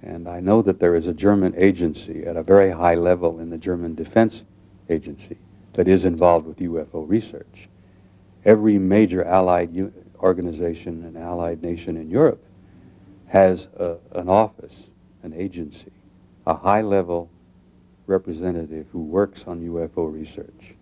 And I know that there is a German agency at a very high level in the German Defense Agency that is involved with UFO research. Every major allied organization and allied nation in Europe has an office, an agency, a high-level representative who works on UFO research.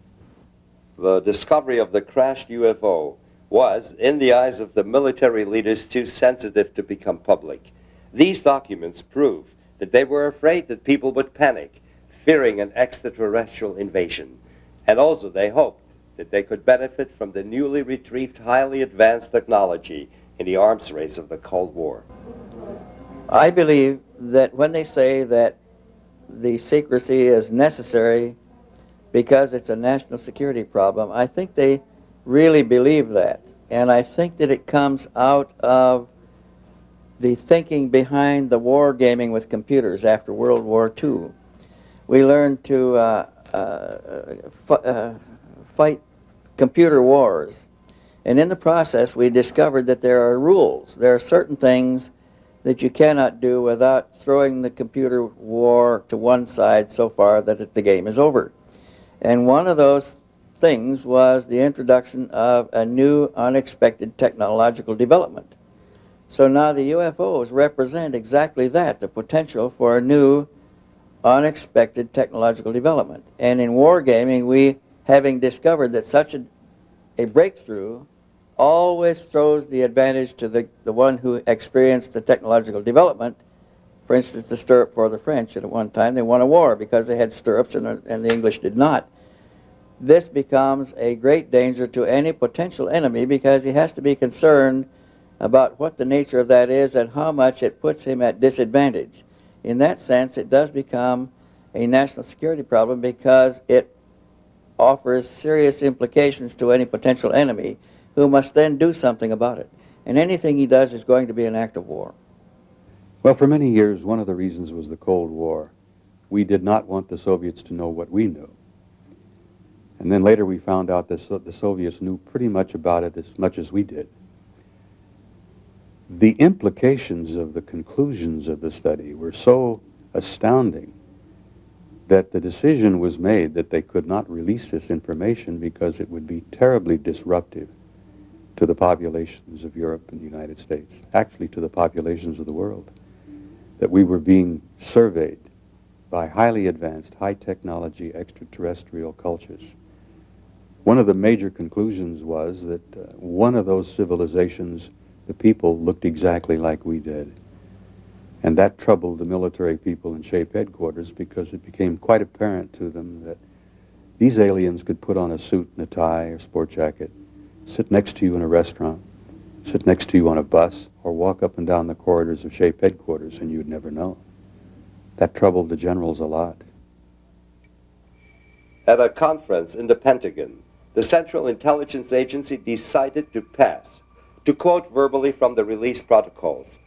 The discovery of the crashed UFO was, in the eyes of the military leaders, too sensitive to become public. These documents prove that they were afraid that people would panic, fearing an extraterrestrial invasion. And also they hoped that they could benefit from the newly retrieved highly advanced technology in the arms race of the Cold War. I believe that when they say that the secrecy is necessary because it's a national security problem, I think they really believe that. And I think that it comes out of the thinking behind the war gaming with computers after World War II. We learned to fight computer wars. And in the process, we discovered that there are rules. There are certain things that you cannot do without throwing the computer war to one side so far that the game is over. And one of those things was the introduction of a new unexpected technological development. So now the UFOs represent exactly that, the potential for a new unexpected technological development. And in wargaming, we, having discovered that such a breakthrough always throws the advantage to the one who experienced the technological development. For instance, the stirrup for the French. At one time, they won a war because they had stirrups and the English did not. This becomes a great danger to any potential enemy because he has to be concerned about what the nature of that is and how much it puts him at disadvantage. In that sense, it does become a national security problem because it offers serious implications to any potential enemy who must then do something about it. And anything he does is going to be an act of war. Well, for many years, one of the reasons was the Cold War. We did not want the Soviets to know what we knew. And then later we found out that the Soviets knew pretty much about it as much as we did. The implications of the conclusions of the study were so astounding that the decision was made that they could not release this information because it would be terribly disruptive to the populations of Europe and the United States, actually to the populations of the world, that we were being surveyed by highly advanced, high-technology extraterrestrial cultures. One of the major conclusions was that one of those civilizations, the people looked exactly like we did. And that troubled the military people in SHAPE headquarters because it became quite apparent to them that these aliens could put on a suit and a tie or sport jacket, sit next to you in a restaurant, sit next to you on a bus, or walk up and down the corridors of SHAPE headquarters and you'd never know. That troubled the generals a lot. At a conference in the Pentagon, the Central Intelligence Agency decided to pass, to quote verbally from the release protocols,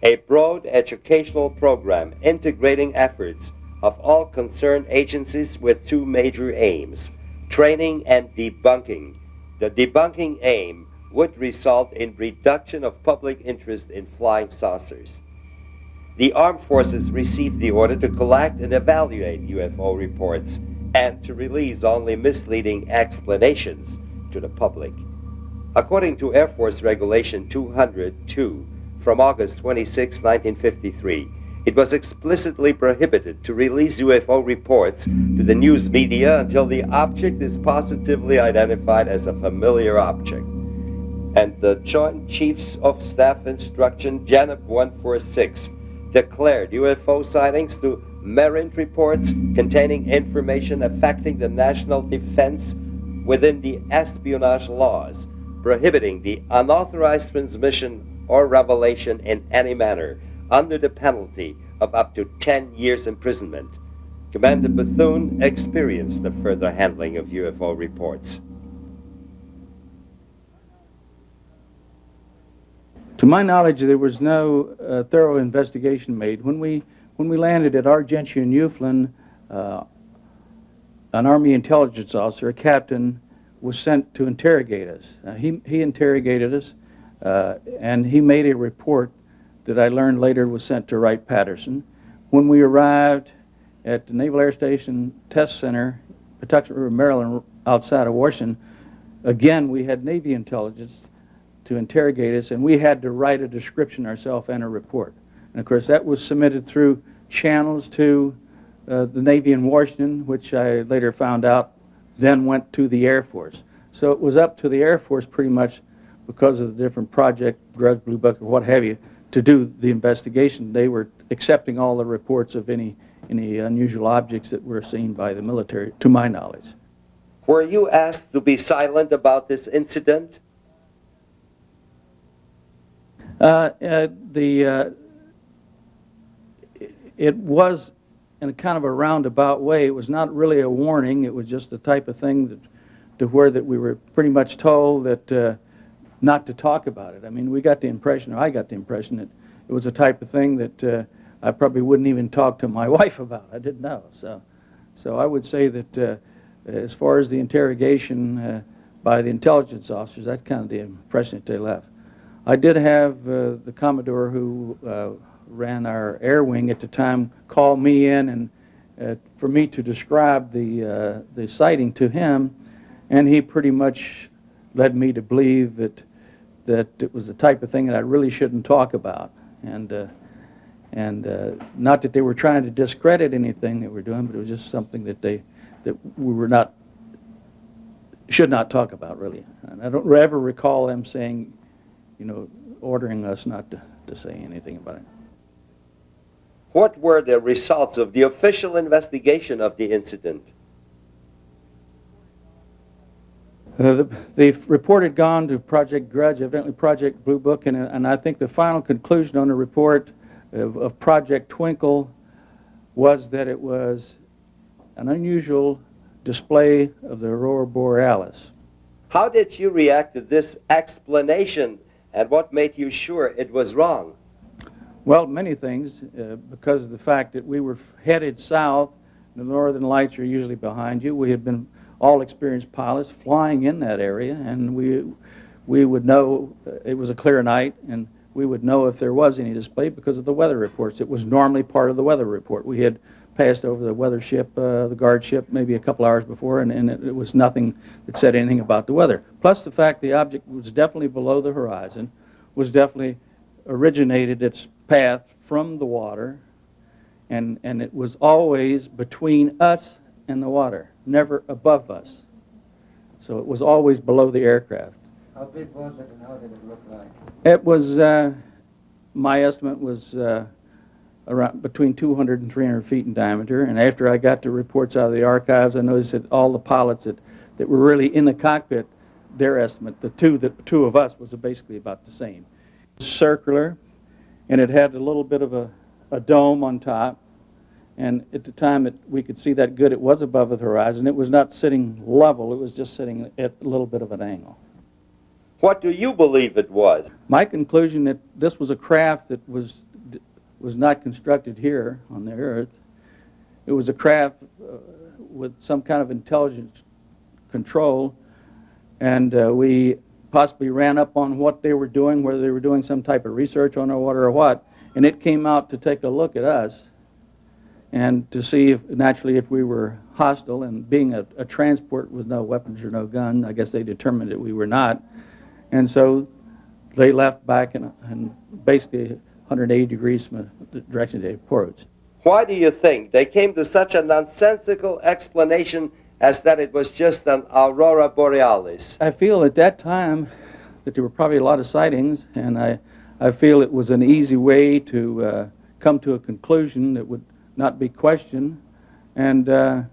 a broad educational program integrating efforts of all concerned agencies with two major aims, training and debunking. The debunking aim would result in reduction of public interest in flying saucers. The armed forces received the order to collect and evaluate UFO reports and to release only misleading explanations to the public. According to Air Force Regulation 202 from August 26, 1953, it was explicitly prohibited to release UFO reports to the news media until the object is positively identified as a familiar object. And the Joint Chiefs of Staff Instruction JANIP 146 declared UFO sightings to merit reports containing information affecting the national defense within the espionage laws, prohibiting the unauthorized transmission or revelation in any manner under the penalty of up to 10 years imprisonment. Commander Bethune experienced the further handling of UFO reports. To my knowledge, there was no thorough investigation made. When we landed at Argentia in Newfoundland, an Army intelligence officer, a captain, was sent to interrogate us. He interrogated us, and he made a report that I learned later was sent to Wright-Patterson. When we arrived at the Naval Air Station Test Center, Patuxent River, Maryland, outside of Washington, again, we had Navy intelligence to interrogate us, and we had to write a description ourselves and a report. And of course, that was submitted through channels to the Navy in Washington, which I later found out then went to the Air Force. So it was up to the Air Force pretty much because of the different project, Grudge, Blue Book, or what have you, to do the investigation. They were accepting all the reports of any unusual objects that were seen by the military, to my knowledge. Were you asked to be silent about this incident? It was in a kind of a roundabout way. It was not really a warning. It was just the type of thing to where that we were pretty much told that not to talk about it. I mean, we got the impression, or I got the impression, that it was a type of thing that I probably wouldn't even talk to my wife about. I didn't know. So I would say that as far as the interrogation by the intelligence officers, that's kind of the impression that they left. I did have the Commodore who ran our air wing at the time call me in and for me to describe the sighting to him, and he pretty much led me to believe that it was the type of thing that I really shouldn't talk about, and not that they were trying to discredit anything that we're doing, but it was just something that we were should not talk about, really. And I don't ever recall them saying, ordering us not to say anything about it. What were the results of the official investigation of the incident? The report had gone to Project Grudge, evidently Project Blue Book, and I think the final conclusion on the report of Project Twinkle was that it was an unusual display of the aurora borealis. How did you react to this explanation, and what made you sure it was wrong? Well, many things, because of the fact that we were headed south. The northern lights are usually behind you. We had been all experienced pilots flying in that area, and we would know it was a clear night, and we would know if there was any display because of the weather reports. It was normally part of the weather report. We had passed over the weather ship, the guard ship, maybe a couple hours before, and it was nothing that said anything about the weather. Plus the fact the object was definitely below the horizon, was definitely originated its path from the water, and it was always between us and the water, never above us. So it was always below the aircraft. How big was it and how did it look like? It was, my estimate was around between 200 and 300 feet in diameter, and after I got the reports out of the archives, I noticed that all the pilots that were really in the cockpit, their estimate, the two of us, was basically about the same. Circular, and it had a little bit of a dome on top, and at the time we could see that good. It was above the horizon. It was not sitting level. It was just sitting at a little bit of an angle. What do you believe it was? My conclusion that this was a craft that was not constructed here on the Earth. It was a craft with some kind of intelligence control, and we possibly ran up on what they were doing, whether they were doing some type of research on our water or what, and it came out to take a look at us and to see if we were hostile, and being a transport with no weapons or no gun, I guess they determined that we were not, and so they left back and basically 180 degrees from the direction they approached. Why do you think they came to such a nonsensical explanation as that it was just an aurora borealis? I feel at that time that there were probably a lot of sightings, and I feel it was an easy way to come to a conclusion that would not be questioned, and to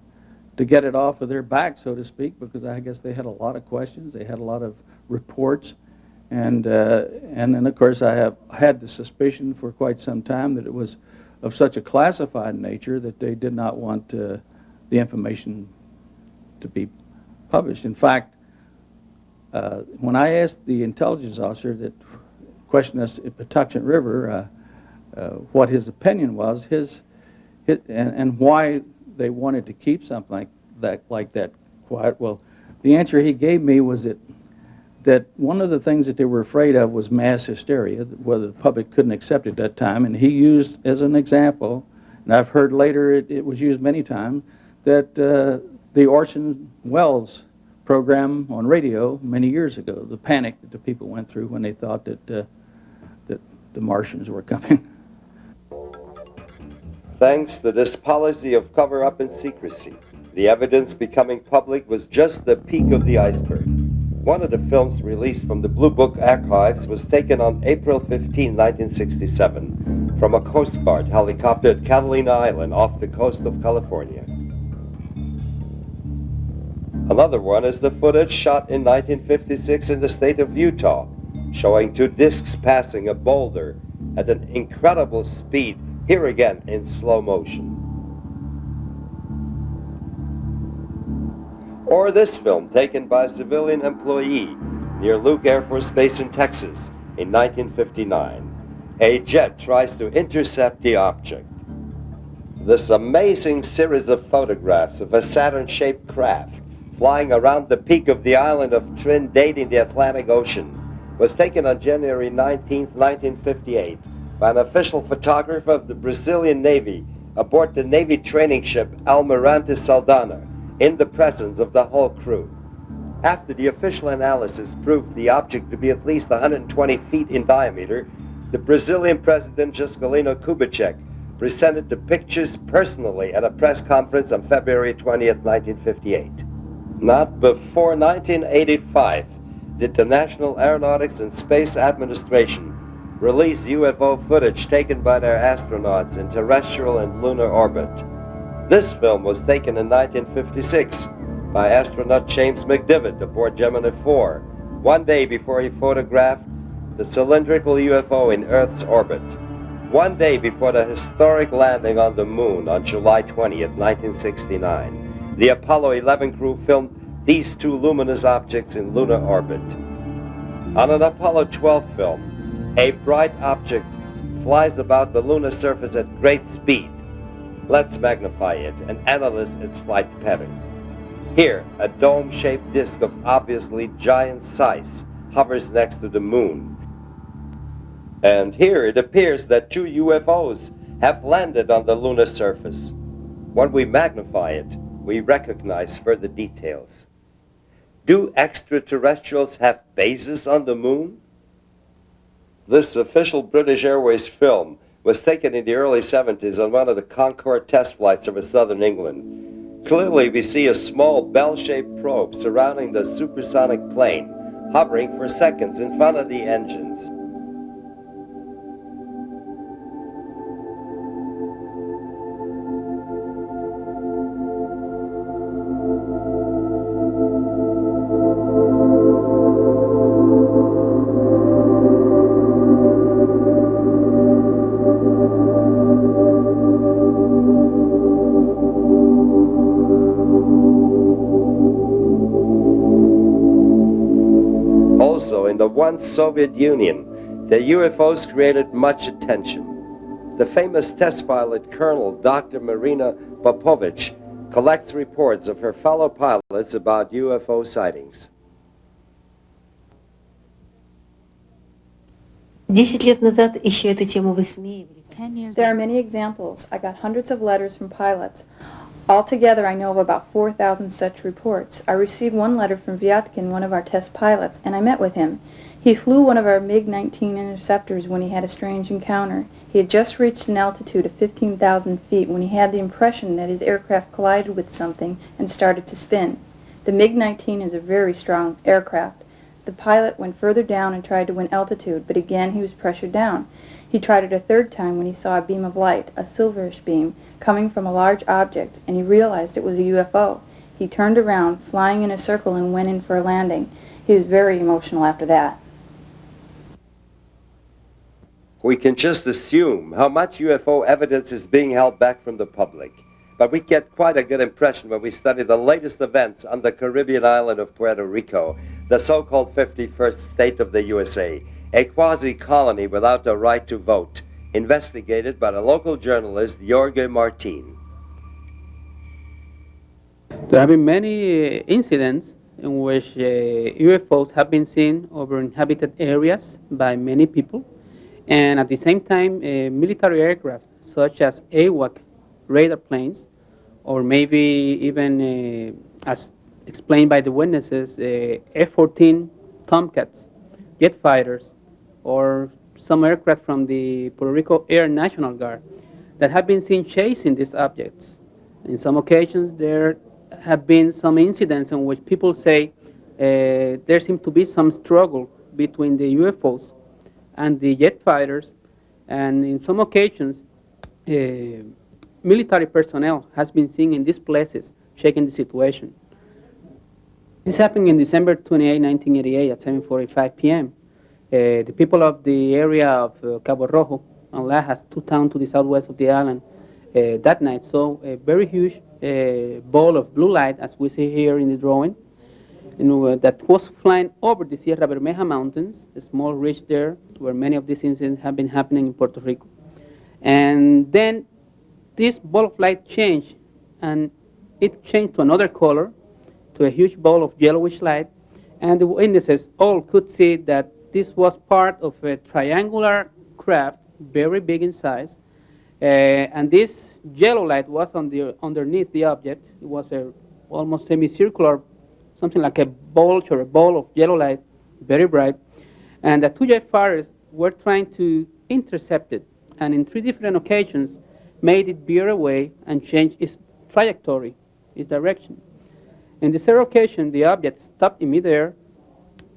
get it off of their back, so to speak, because I guess they had a lot of questions, they had a lot of reports, and then of course I have had the suspicion for quite some time that it was of such a classified nature that they did not want the information to be published. In fact, when I asked the intelligence officer that questioned us at Patuxent River what his opinion was, and why they wanted to keep something like that quiet, well, the answer he gave me was that one of the things that they were afraid of was mass hysteria, whether the public couldn't accept it at that time, and he used as an example, and I've heard later it was used many times, that the Orson Welles program on radio many years ago, the panic that the people went through when they thought that the Martians were coming. Thanks to this policy of cover-up and secrecy, the evidence becoming public was just the peak of the iceberg. One of the films released from the Blue Book archives was taken on April 15, 1967, from a Coast Guard helicopter at Catalina Island off the coast of California. Another one is the footage shot in 1956 in the state of Utah, showing two discs passing a boulder at an incredible speed, here again in slow motion. Or this film taken by a civilian employee near Luke Air Force Base in Texas in 1959. A jet tries to intercept the object. This amazing series of photographs of a Saturn-shaped craft flying around the peak of the island of Trinidad in the Atlantic Ocean was taken on January 19, 1958 by an official photographer of the Brazilian Navy aboard the Navy training ship Almirante Saldanha in the presence of the whole crew. After the official analysis proved the object to be at least 120 feet in diameter, the Brazilian President Juscelino Kubitschek presented the pictures personally at a press conference on February 20th, 1958. Not before 1985 did the National Aeronautics and Space Administration release UFO footage taken by their astronauts in terrestrial and lunar orbit. This film was taken in 1956 by astronaut James McDivitt aboard Gemini 4, one day before he photographed the cylindrical UFO in Earth's orbit, one day before the historic landing on the moon on July 20th, 1969. The Apollo 11 crew filmed these two luminous objects in lunar orbit. On an Apollo 12 film, a bright object flies about the lunar surface at great speed. Let's magnify it and analyze its flight pattern. Here, a dome-shaped disk of obviously giant size hovers next to the moon. And here it appears that two UFOs have landed on the lunar surface. When we magnify it, we recognize further details. Do extraterrestrials have bases on the moon? This official British Airways film was taken in the early 70s on one of the Concorde test flights over southern England. Clearly, we see a small bell-shaped probe surrounding the supersonic plane, hovering for seconds in front of the engines. Also, in the once Soviet Union, the UFOs created much attention. The famous test pilot Colonel Dr. Marina Popovich collects reports of her fellow pilots about UFO sightings. 10 лет назад еще эту тему высмеивали. There are many examples. I got hundreds of letters from pilots. Altogether, I know of about 4,000 such reports. I received one letter from Vyatkin, one of our test pilots, and I met with him. He flew one of our MiG-19 interceptors when he had a strange encounter. He had just reached an altitude of 15,000 feet when he had the impression that his aircraft collided with something and started to spin. The MiG-19 is a very strong aircraft. The pilot went further down and tried to win altitude, but again he was pressured down. He tried it a third time when he saw a beam of light, a silverish beam, coming from a large object, and he realized it was a UFO. He turned around, flying in a circle, and went in for a landing. He was very emotional after that. We can just assume how much UFO evidence is being held back from the public. But we get quite a good impression when we study the latest events on the Caribbean island of Puerto Rico, the so-called 51st state of the USA, a quasi-colony without the right to vote, investigated by the local journalist Jorge Martin. There have been many incidents in which UFOs have been seen over inhabited areas by many people, and at the same time military aircraft such as AWAC radar planes, or maybe even as explained by the witnesses, F-14 Tomcats, jet fighters, or some aircraft from the Puerto Rico Air National Guard that have been seen chasing these objects. In some occasions, there have been some incidents in which people say there seems to be some struggle between the UFOs and the jet fighters, and in some occasions, military personnel has been seen in these places checking the situation. This happened in December 28, 1988 at 7:45 p.m. The people of the area of Cabo Rojo and Lajas, two towns to the southwest of the island, that night saw a very huge ball of blue light, as we see here in the drawing, that was flying over the Sierra Bermeja Mountains, a small ridge there where many of these incidents have been happening in Puerto Rico. And then this ball of light changed, and it changed to another color, to a huge ball of yellowish light, and the witnesses all could see that this was part of a triangular craft, very big in size, and this yellow light was underneath the object. It was a almost semicircular, something like a bulge or a ball of yellow light, very bright, and the two jet fighters were trying to intercept it, and in three different occasions made it veer away and change its trajectory, its direction. In the third occasion, the object stopped in midair.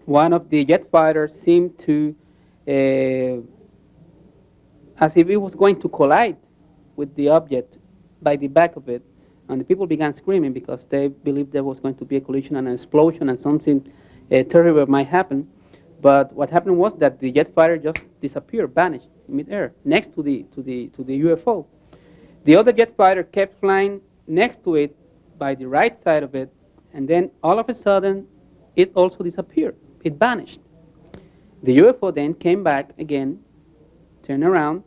One of the jet fighters seemed to, as if it was going to collide with the object by the back of it, and the people began screaming because they believed there was going to be a collision and an explosion and something terrible might happen. But what happened was that the jet fighter just disappeared, vanished in midair, next to the UFO. The other jet fighter kept flying next to it by the right side of it, and then all of a sudden, it also disappeared. It vanished. The UFO then came back again, turned around,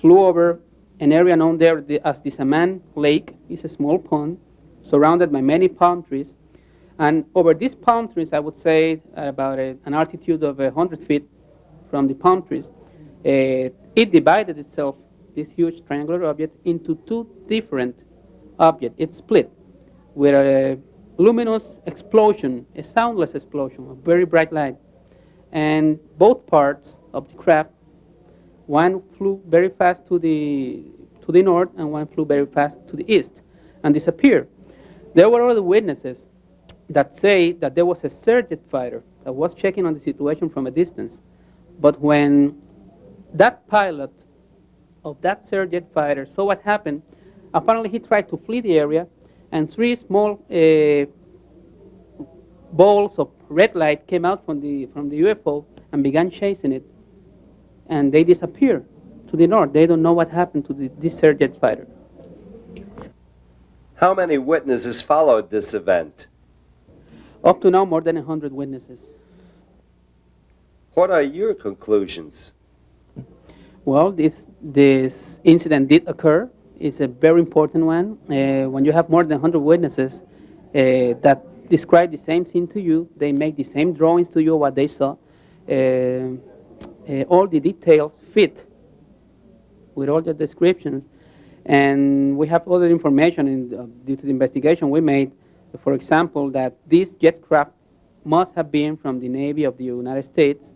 flew over an area known there as the Saman Lake. It's a small pond surrounded by many palm trees. And over these palm trees, I would say at about an altitude of 100 feet from the palm trees, it divided itself, this huge triangular object, into two different objects. It split with a luminous explosion, a soundless explosion, a very bright light. And both parts of the craft, one flew very fast to the north and one flew very fast to the east and disappeared. There were other witnesses that say that there was a surjet fighter that was checking on the situation from a distance. But when that pilot of that surjet fighter saw what happened, apparently he tried to flee the area, and three small balls of red light came out from the UFO and began chasing it, and they disappeared to the north. They don't know what happened to this surjet fighter. How many witnesses followed this event? Up to now, more than 100 witnesses. What are your conclusions? Well, this incident did occur. It's a very important one. When you have more than 100 witnesses that describe the same scene to you, they make the same drawings to you, what they saw. All the details fit with all the descriptions. And we have other information due to the investigation we made. For example, that this jet craft must have been from the Navy of the United States,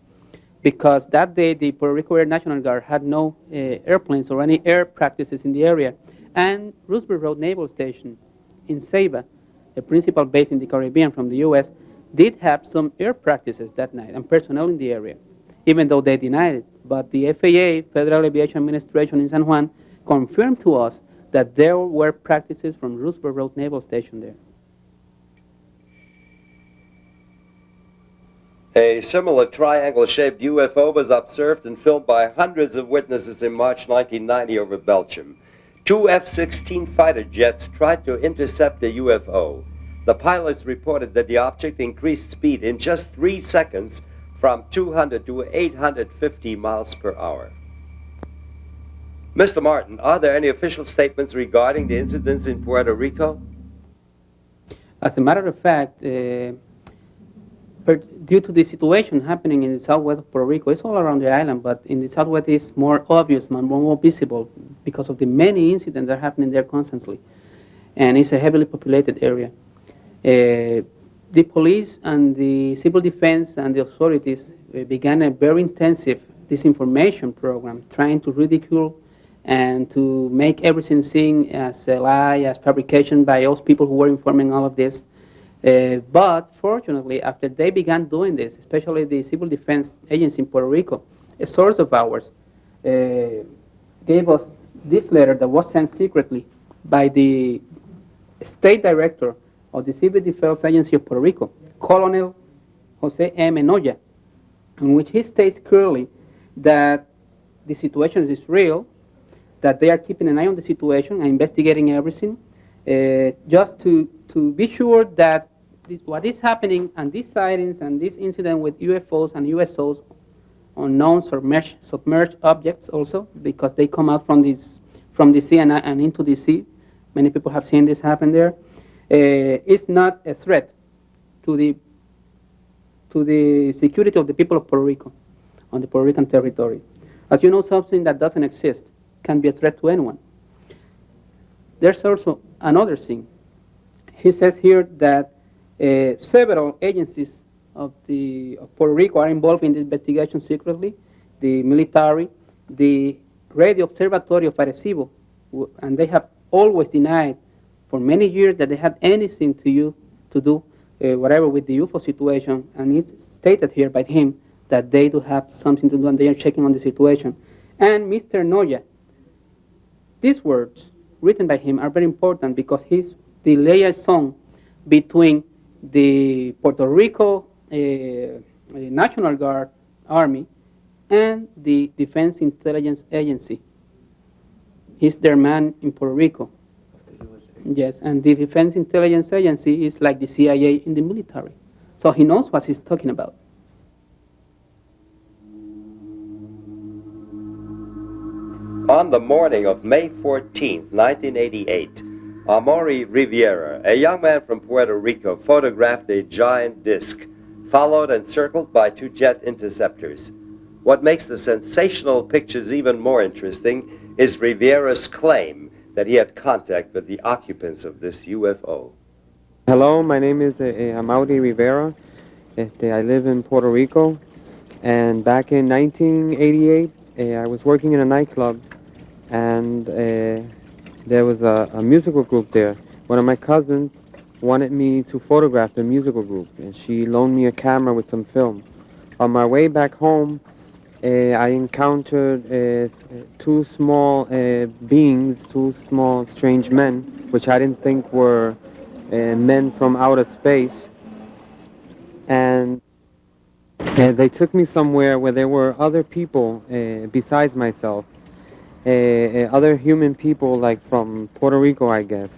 because that day the Puerto Rico Air National Guard had no airplanes or any air practices in the area. And Roosevelt Road Naval Station in Ceiba, a principal base in the Caribbean from the U.S., did have some air practices that night and personnel in the area, even though they denied it. But the FAA, Federal Aviation Administration in San Juan, confirmed to us that there were practices from Roosevelt Road Naval Station there. A similar triangle-shaped UFO was observed and filmed by hundreds of witnesses in March 1990 over Belgium. Two F-16 fighter jets tried to intercept the UFO. The pilots reported that the object increased speed in just 3 seconds from 200 to 850 miles per hour. Mr. Martin, are there any official statements regarding the incidents in Puerto Rico? As a matter of fact, due to the situation happening in the southwest of Puerto Rico, it's all around the island, but in the southwest it's more obvious, more visible, because of the many incidents that are happening there constantly. And it's a heavily populated area. The police and the civil defense and the authorities began a very intensive disinformation program, trying to ridicule and to make everything seen as a lie, as fabrication by those people who were informing all of this. But fortunately, after they began doing this, especially the Civil Defense Agency in Puerto Rico, a source of ours gave us this letter that was sent secretly by the state director of the Civil Defense Agency of Puerto Rico, Colonel Jose M. Enoya, in which he states clearly that the situation is real, that they are keeping an eye on the situation and investigating everything, just to be sure that what is happening and these sightings and this incident with UFOs and USOs, unknown submerged objects also, because they come out from the sea and into the sea. Many people have seen this happen there. It's not a threat to the security of the people of Puerto Rico on the Puerto Rican territory. As you know, something that doesn't exist can be a threat to anyone. There's also another thing. He says here that several agencies of Puerto Rico are involved in the investigation secretly, the military, the Radio Observatory of Arecibo, and they have always denied for many years that they had anything to do whatever with the UFO situation, and it's stated here by him that they do have something to do and they are checking on the situation. And Mr. Noya, these words written by him are very important because he's the liaison between the Puerto Rico National Guard Army and the Defense Intelligence Agency. He's their man in Puerto Rico. Yes, and the Defense Intelligence Agency is like the CIA in the military. So he knows what he's talking about. On the morning of May 14, 1988, Amaury Riviera, a young man from Puerto Rico, photographed a giant disk, followed and circled by two jet interceptors. What makes the sensational pictures even more interesting is Riviera's claim that he had contact with the occupants of this UFO. Hello, my name is Amaury Rivera. I live in Puerto Rico, and back in 1988, I was working in a nightclub, and there was a musical group there. One of my cousins wanted me to photograph the musical group, and she loaned me a camera with some film. On my way back home, I encountered two small beings, two small strange men, which I didn't think were men from outer space. And they took me somewhere where there were other people besides myself, other human people, like from Puerto Rico, I guess.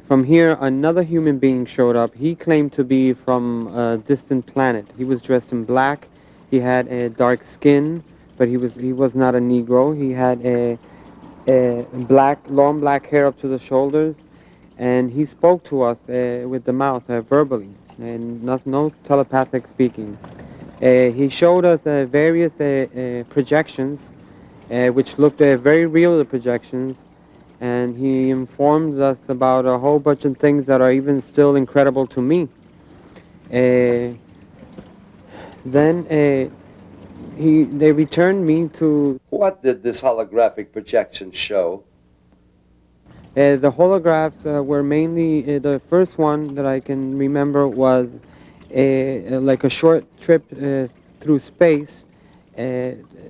From here, another human being showed up. He claimed to be from a distant planet. He was dressed in black. He had a dark skin, but he was not a Negro. He had a long black hair up to the shoulders, and he spoke to us with the mouth, verbally, and no telepathic speaking. He showed us various projections, which looked very real, the projections, and he informed us about a whole bunch of things that are even still incredible to me. Then they returned me to... What did this holographic projection show? The holographs were mainly, the first one that I can remember was like a short trip through space.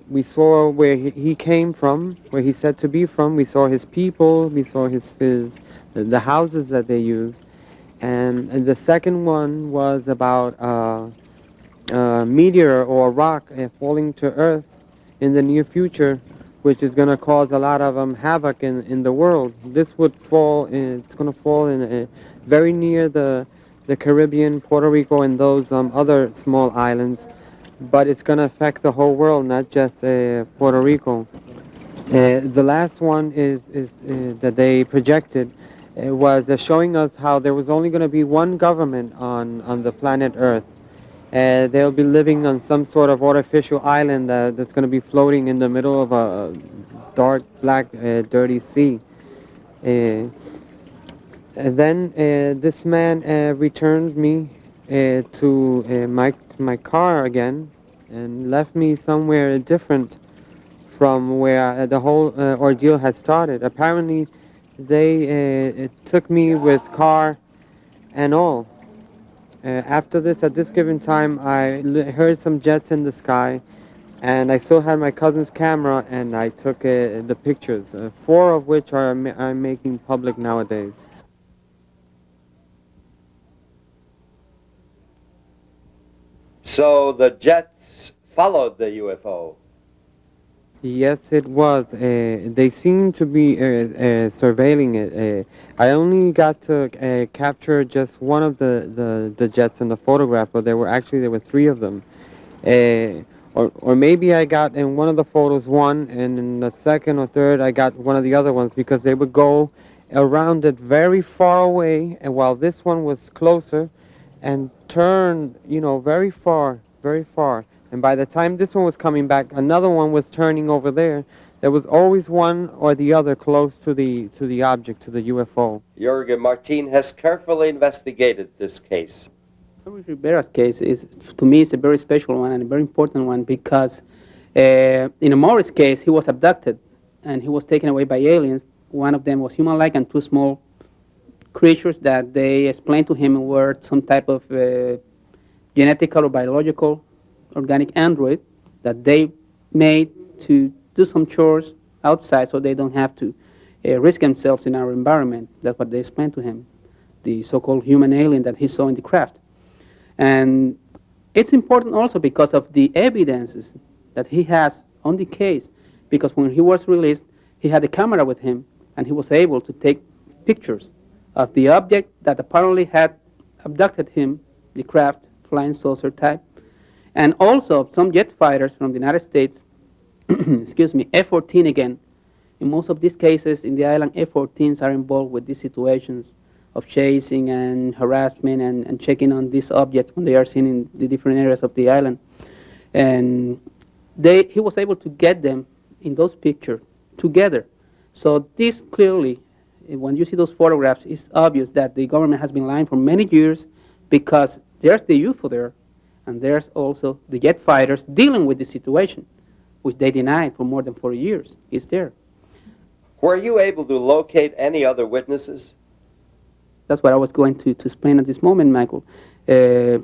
We saw where he came from, where he's said to be from. We saw his people, we saw the houses that they use. And the second one was about a meteor or a rock falling to Earth in the near future, which is going to cause a lot of havoc in the world. This would fall, it's going to fall in very near the Caribbean, Puerto Rico, and those other small islands, but it's going to affect the whole world, not just Puerto Rico. The last one is that they projected was showing us how there was only going to be one government on the planet Earth. They'll be living on some sort of artificial island that's going to be floating in the middle of a dark, black, dirty sea. And then this man returned me to my car again and left me somewhere different from where the whole ordeal had started. Apparently, they took me with car and all. After this, at this given time, I heard some jets in the sky, and I still had my cousin's camera, and I took the pictures, 4 of which I'm making public nowadays. So the jets followed the UFO. Yes, it was. They seemed to be surveilling it. I only got to capture just one of the jets in the photograph, but there were three of them. Or maybe I got in one of the photos one, and in the second or third I got one of the other ones, because they would go around it very far away, and while this one was closer, and turn, very far, very far. And by the time this one was coming back, another one was turning over there. There was always one or the other close to the object, to the UFO. Jürgen Martin has carefully investigated this case. Henry Rivera's case is, to me, is a very special one and a very important one, because in Amori's case, he was abducted and he was taken away by aliens. One of them was human-like, and two small creatures that they explained to him were some type of genetical or biological organic android that they made to do some chores outside so they don't have to risk themselves in our environment. That's what they explained to him, the so-called human alien that he saw in the craft. And it's important also because of the evidences that he has on the case, because when he was released, he had a camera with him, and he was able to take pictures of the object that apparently had abducted him, the craft, flying saucer type, and also some jet fighters from the United States, excuse me, F-14 again. In most of these cases in the island, F-14s are involved with these situations of chasing and harassment and checking on these objects when they are seen in the different areas of the island. And he was able to get them in those pictures together. So this clearly, when you see those photographs, it's obvious that the government has been lying for many years, because there's the UFO there, and there's also the jet fighters dealing with the situation, which they denied for more than 40 years. It's there. Were you able to locate any other witnesses? That's what I was going to explain at this moment, Michael. The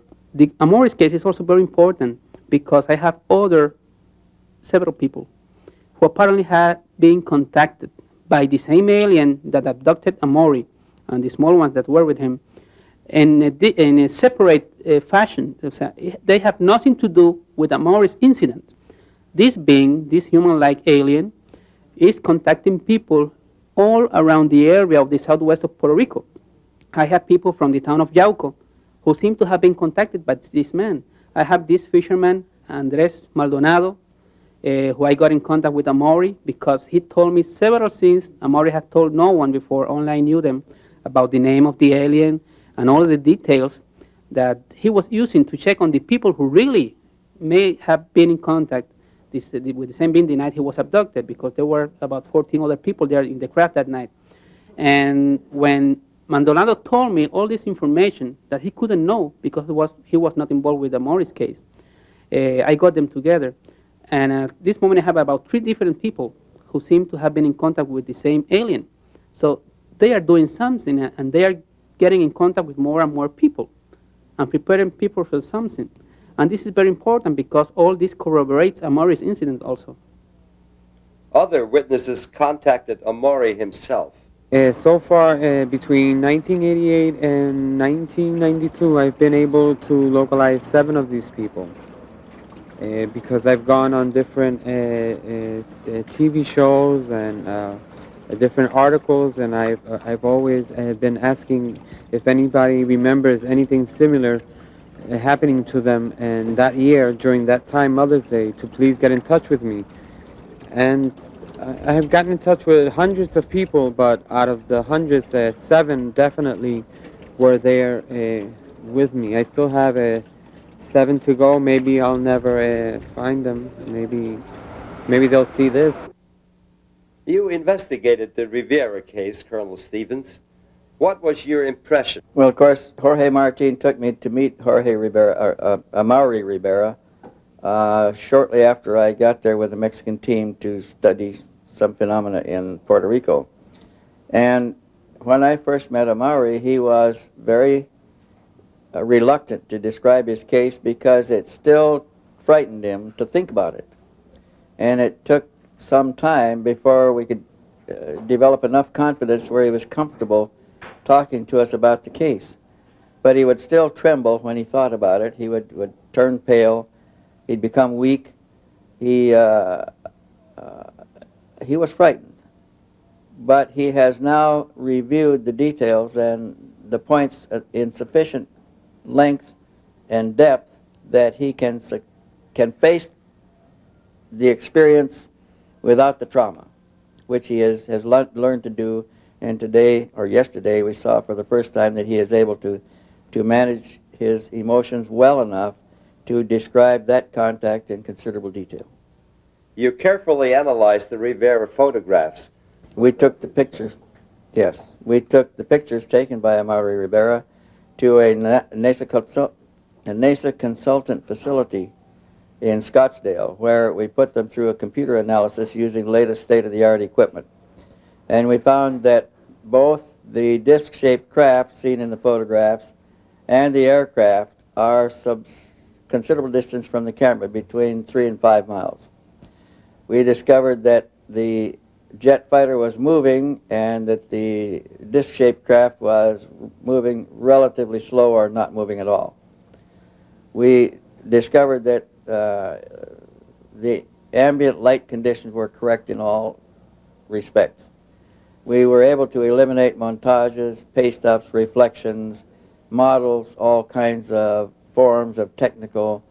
Amori's case is also very important because I have several people who apparently had been contacted by the same alien that abducted Amori and the small ones that were with him in a separate fashion. They have nothing to do with Amori's incident. This being, this human-like alien, is contacting people all around the area of the southwest of Puerto Rico. I have people from the town of Yauco who seem to have been contacted by this man. I have this fisherman, Andres Maldonado, who I got in contact with Amori because he told me several things Amori had told no one before, only I knew them, about the name of the alien and all the details that he was using to check on the people who really may have been in contact with the same being the night he was abducted, because there were about 14 other people there in the craft that night. And when Maldonado told me all this information that he couldn't know because he was not involved with the Morris case, I got them together. And at this moment I have about 3 different people who seem to have been in contact with the same alien. So they are doing something, and they are getting in contact with more and more people and preparing people for something. And this is very important because all this corroborates Amori's incident also. Other witnesses contacted Amori himself. So far, between 1988 and 1992, I've been able to localize 7 of these people. Because I've gone on different TV shows and different articles, and I've always been asking if anybody remembers anything similar happening to them, and that year, during that time, Mother's Day, to please get in touch with me. And I have gotten in touch with hundreds of people, but out of the hundreds, 7 definitely were there with me. I still have 7 to go. Maybe I'll never find them. Maybe they'll see this. You investigated the Rivera case, Colonel Stevens. What was your impression? Well, of course, Jorge Martin took me to meet Jorge Rivera, Amaury Rivera, shortly after I got there with the Mexican team to study some phenomena in Puerto Rico. And when I first met Amaury, he was very reluctant to describe his case because it still frightened him to think about it. And it took some time before we could develop enough confidence where he was comfortable talking to us about the case. But he would still tremble when he thought about it. He would turn pale. He'd become weak. He was frightened. But he has now reviewed the details and the points in sufficient length and depth that he can face the experience without the trauma, which he has learned to do. And today, or yesterday, we saw for the first time that he is able to manage his emotions well enough to describe that contact in considerable detail. You carefully analyzed the Rivera photographs. We took the pictures, yes. We took the pictures taken by Amaury Rivera to a NASA consultant facility in Scottsdale, where we put them through a computer analysis using the latest state-of-the-art equipment. And we found that both the disc-shaped craft seen in the photographs and the aircraft are considerable distance from the camera, between 3 and 5 miles. We discovered that the jet fighter was moving and that the disc-shaped craft was moving relatively slow or not moving at all. We discovered that the ambient light conditions were correct in all respects. We were able to eliminate montages, paste-ups, reflections, models, all kinds of forms of technical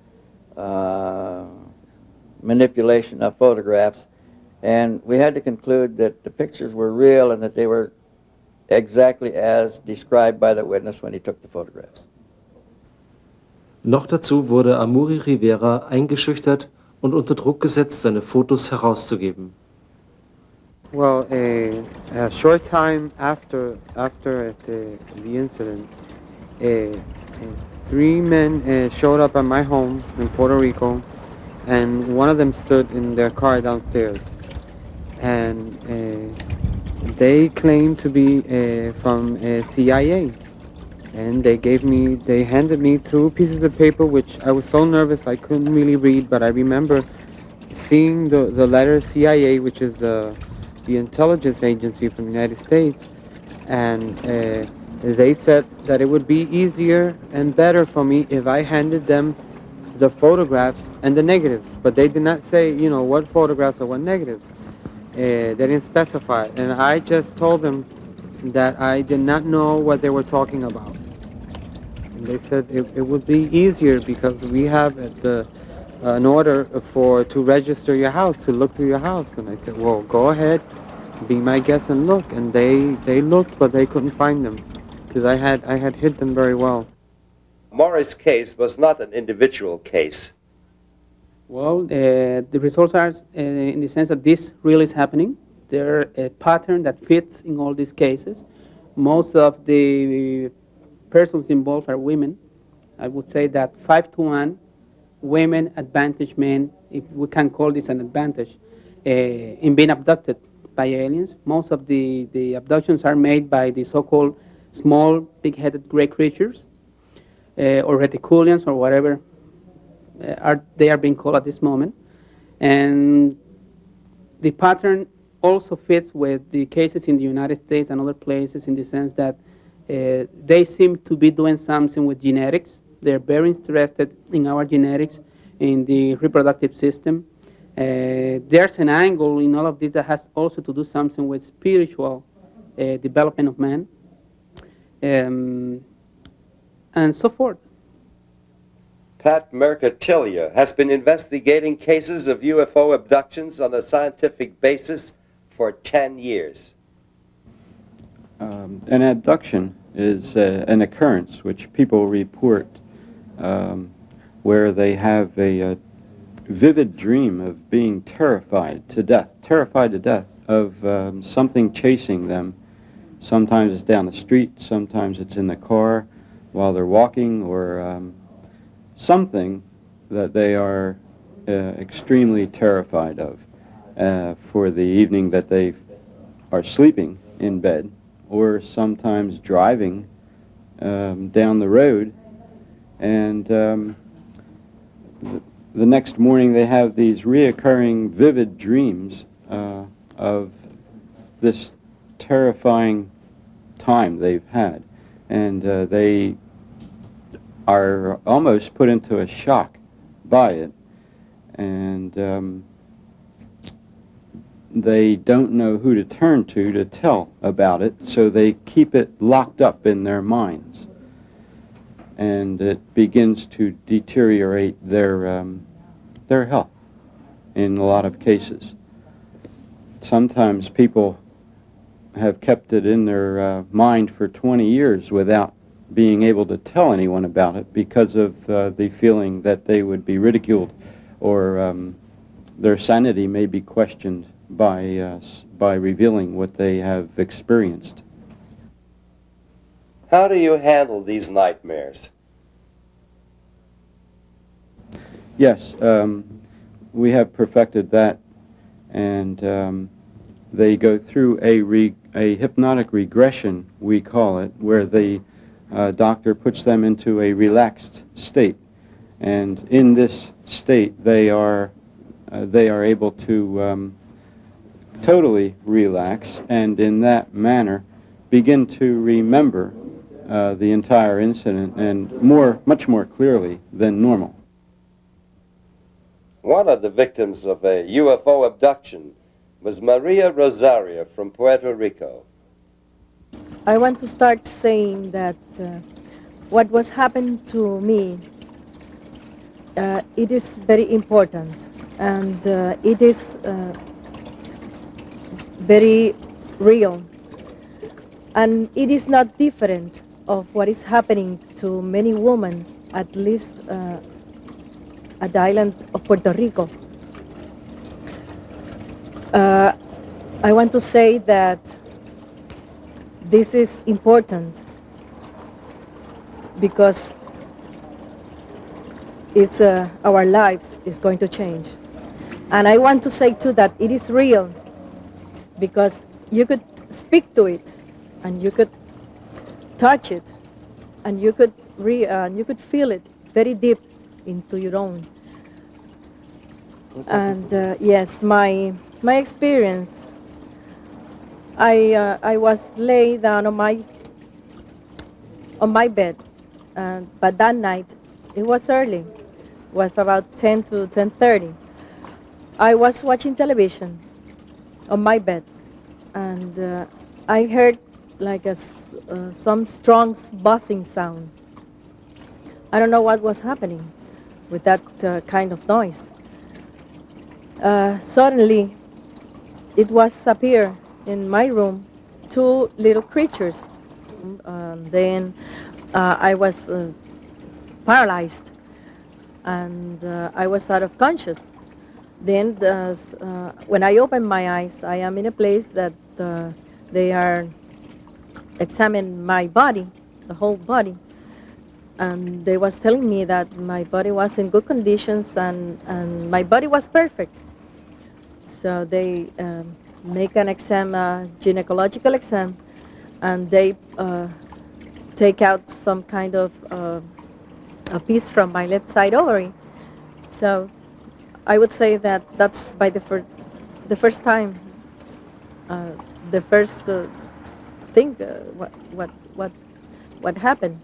manipulation of photographs, and we had to conclude that the pictures were real and that they were exactly as described by the witness when he took the photographs. Noch dazu wurde Amaury Rivera eingeschüchtert und unter Druck gesetzt, seine Fotos herauszugeben. Well, a short time after the incident, 3 men showed up at my home in Puerto Rico, and one of them stood in their car downstairs, and they claimed to be from CIA, and they handed me 2 pieces of paper, which I was so nervous I couldn't really read, but I remember seeing the letter CIA, which is the intelligence agency from the United States, and they said that it would be easier and better for me if I handed them the photographs and the negatives, but they did not say, you know, what photographs or what negatives. They didn't specify, and I just told them that I did not know what they were talking about. And they said it would be easier because we have an order to register your house, to look through your house. And I said, well, go ahead, be my guest and look. And they looked, but they couldn't find them because I had hid them very well. Morris' case was not an individual case. Well, the results are in the sense that this really is happening. There's a pattern that fits in all these cases. Most of the persons involved are women. I would say that 5-to-1, women advantage men, if we can call this an advantage, in being abducted by aliens. Most of the abductions are made by the so-called small, big-headed gray creatures, or reticulians, or whatever they are being called at this moment. And the pattern also fits with the cases in the United States and other places in the sense that they seem to be doing something with genetics. They're very interested in our genetics, in the reproductive system. There's an angle in all of this that has also to do something with spiritual development of man, and so forth. Pat Mercatilia has been investigating cases of UFO abductions on a scientific basis for 10 years. An abduction is an occurrence which people report where they have a vivid dream of being terrified to death of something chasing them. Sometimes it's down the street, sometimes it's in the car while they're walking, or something that they are extremely terrified of for the evening that they are sleeping in bed, or sometimes driving down the road, and the next morning they have these reoccurring vivid dreams of this terrifying time they've had, and they are almost put into a shock by it, and they don't know who to turn to tell about it, so they keep it locked up in their minds, and it begins to deteriorate their health in a lot of cases. Sometimes people have kept it in their mind for 20 years without being able to tell anyone about it because of the feeling that they would be ridiculed, or their sanity may be questioned by revealing what they have experienced. How do you handle these nightmares? Yes, we have perfected that, and they go through a hypnotic regression, we call it, where the doctor puts them into a relaxed state, and in this state they are able to totally relax, and in that manner begin to remember the entire incident, and much more clearly than normal. One of the victims of a UFO abduction was Maria Rosario from Puerto Rico. I want to start saying that what was happening to me, it is very important, and it is very real, and it is not different of what is happening to many women, at least at the island of Puerto Rico. I want to say that this is important because it's our lives is going to change. And I want to say too that it is real because you could speak to it and you could touch it and you could feel it very deep into your own. And yes, my experience, I was laid down on my bed, but that night it was early, it was about 10 to 10:30. I was watching television on my bed, and I heard like some strong buzzing sound. I don't know what was happening with that kind of noise. Suddenly, it was appear in my room, two little creatures. Then I was paralyzed, and I was out of conscious. Then when I opened my eyes, I am in a place that they are examining my body, the whole body. And they was telling me that my body was in good conditions and my body was perfect. So they make an exam, a gynecological exam, and they take out some kind of a piece from my left side ovary. So I would say that that's by the first time, the first thing, what happened.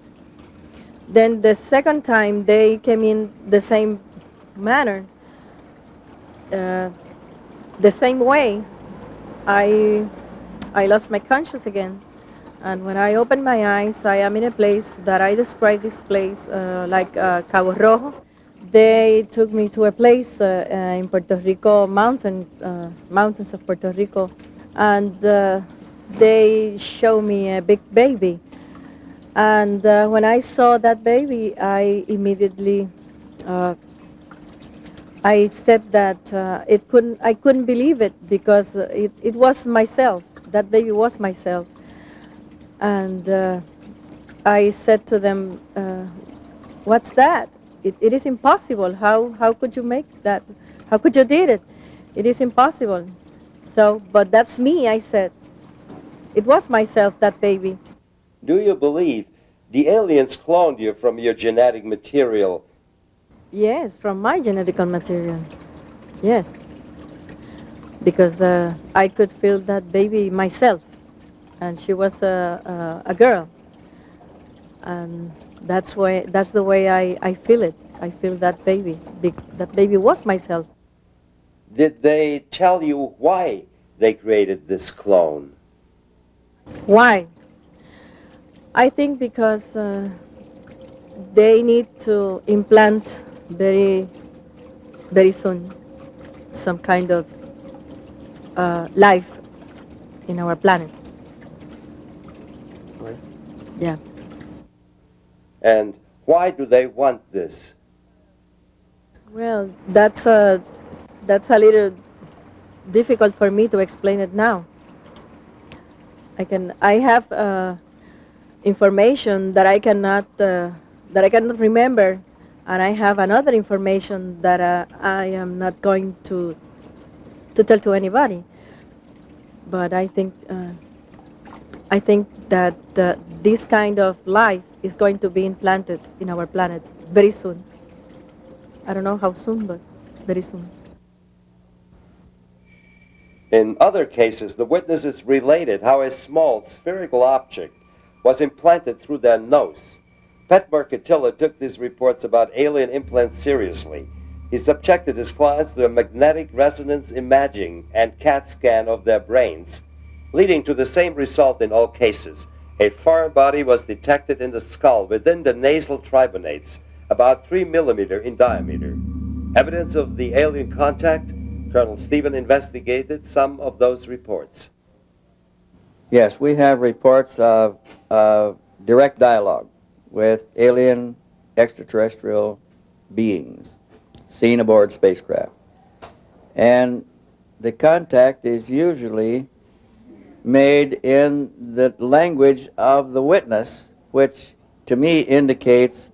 Then the second time they came in the same manner, the same way. I lost my conscience again, and when I opened my eyes, I am in a place that I describe this place like Cabo Rojo. They took me to a place in Puerto Rico, mountains of Puerto Rico, and they show me a big baby. And when I saw that baby, I immediately I said that I couldn't believe it because it was myself. That baby was myself. And I said to them, "What's that? It is impossible. How could you make that? How could you did it? It is impossible." So, but that's me, I said. It was myself, that baby. Do you believe the aliens cloned you from your genetic material? Yes, from my genetical material. Yes. Because I could feel that baby myself. And she was a girl. And That's the way I feel it. I feel that baby. That baby was myself. Did they tell you why they created this clone? Why? I think because they need to implant very, very soon some kind of life in our planet. Yeah. And why do they want this? Well, that's a little difficult for me to explain it now. I have information that I cannot remember, and I have another information that I am not going to tell to anybody. But I think that this kind of life is going to be implanted in our planet very soon. I don't know how soon, but very soon. In other cases, the witnesses related how a small spherical object was implanted through their nose. Pat Mercatilla took these reports about alien implants seriously. He subjected his clients to a magnetic resonance imaging and CAT scan of their brains, leading to the same result in all cases. A foreign body was detected in the skull within the nasal tribunates, about 3 millimeter in diameter. Evidence of the alien contact? Colonel Stephen investigated some of those reports. Yes, we have reports of direct dialogue with alien extraterrestrial beings seen aboard spacecraft. And the contact is usually made in the language of the witness, which to me indicates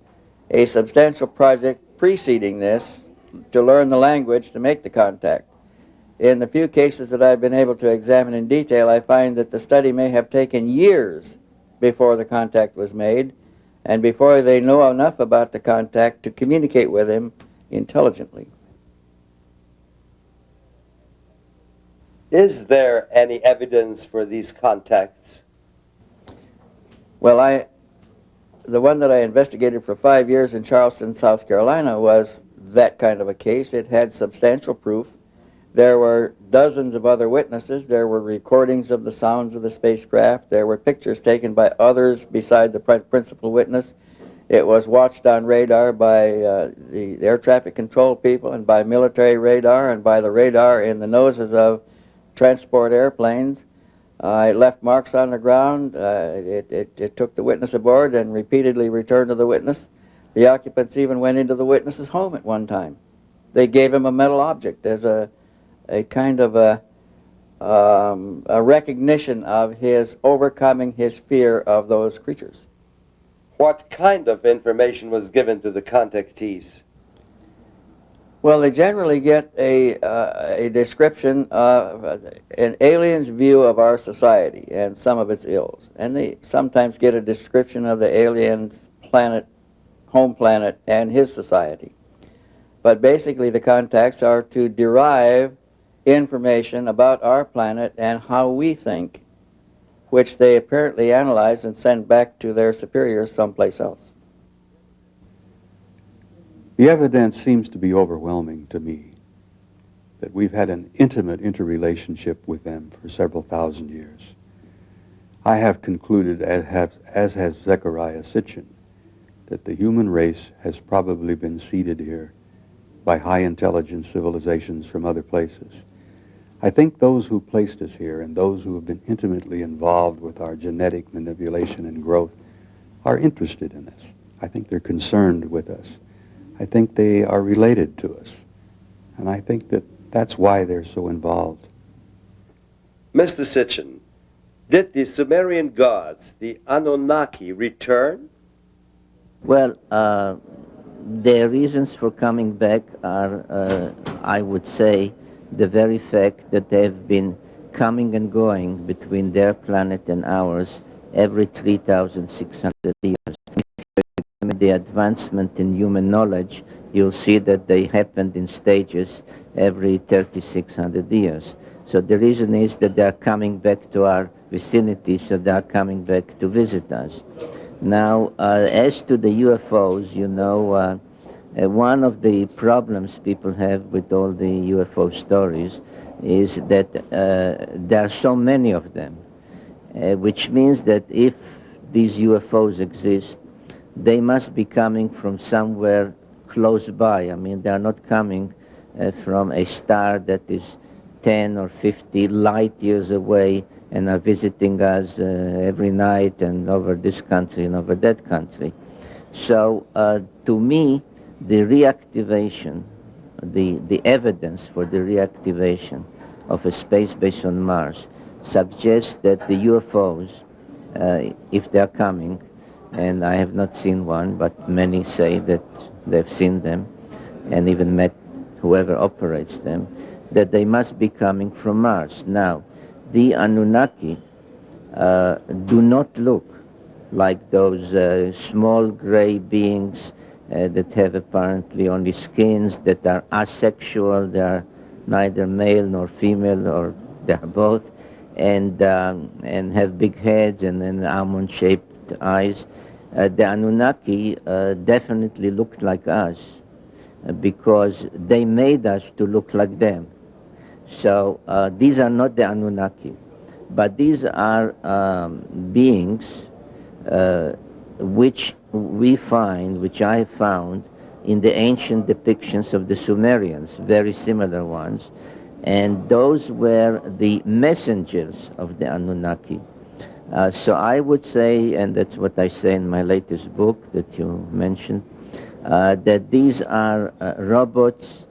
a substantial project preceding this to learn the language to make the contact. In the few cases that I've been able to examine in detail, I find that the study may have taken years before the contact was made and before they know enough about the contact to communicate with him intelligently. Is there any evidence for these contacts? Well, the one that I investigated for 5 years in Charleston, South Carolina was that kind of a case. It had substantial proof. There were dozens of other witnesses. There were recordings of the sounds of the spacecraft. There were pictures taken by others beside the principal witness. It was watched on radar by the air traffic control people and by military radar and by the radar in the noses of transport airplanes. It left marks on the ground. It took the witness aboard and repeatedly returned to the witness. The occupants even went into the witness's home at one time. They gave him a metal object as a kind of a recognition of his overcoming his fear of those creatures. What kind of information was given to the contactees? Well, they generally get a description of an alien's view of our society and some of its ills. And they sometimes get a description of the alien's planet, home planet, and his society. But basically the contacts are to derive information about our planet and how we think, which they apparently analyze and send back to their superiors someplace else. The evidence seems to be overwhelming to me that we've had an intimate interrelationship with them for several thousand years. I have concluded, as has Zechariah Sitchin, that the human race has probably been seeded here by high intelligence civilizations from other places. I think those who placed us here and those who have been intimately involved with our genetic manipulation and growth are interested in us. I think they're concerned with us. I think they are related to us. And I think that that's why they're so involved. Mr. Sitchin, did the Sumerian gods, the Anunnaki, return? Well, their reasons for coming back are, I would say, the very fact that they've been coming and going between their planet and ours every 3,600 years. The advancement in human knowledge, you'll see that they happened in stages every 3,600 years. So the reason is that they are coming back to our vicinity, so they are coming back to visit us. Now, as to the UFOs, you know, one of the problems people have with all the UFO stories is that there are so many of them, which means that if these UFOs exist, they must be coming from somewhere close by. I mean, they are not coming from a star that is 10 or 50 light years away and are visiting us every night and over this country and over that country. So to me, the reactivation, the evidence for the reactivation of a space base on Mars suggests that the UFOs, if they are coming, and I have not seen one, but many say that they've seen them and even met whoever operates them, that they must be coming from Mars. Now, the Anunnaki do not look like those small gray beings that have apparently only skins, that are asexual, they are neither male nor female, or they are both, and have big heads and almond-shaped eyes. The Anunnaki definitely looked like us because they made us to look like them. So these are not the Anunnaki, but these are beings which we find, which I found in the ancient depictions of the Sumerians, very similar ones, and those were the messengers of the Anunnaki. So I would say, and that's what I say in my latest book that you mentioned, that these are robots.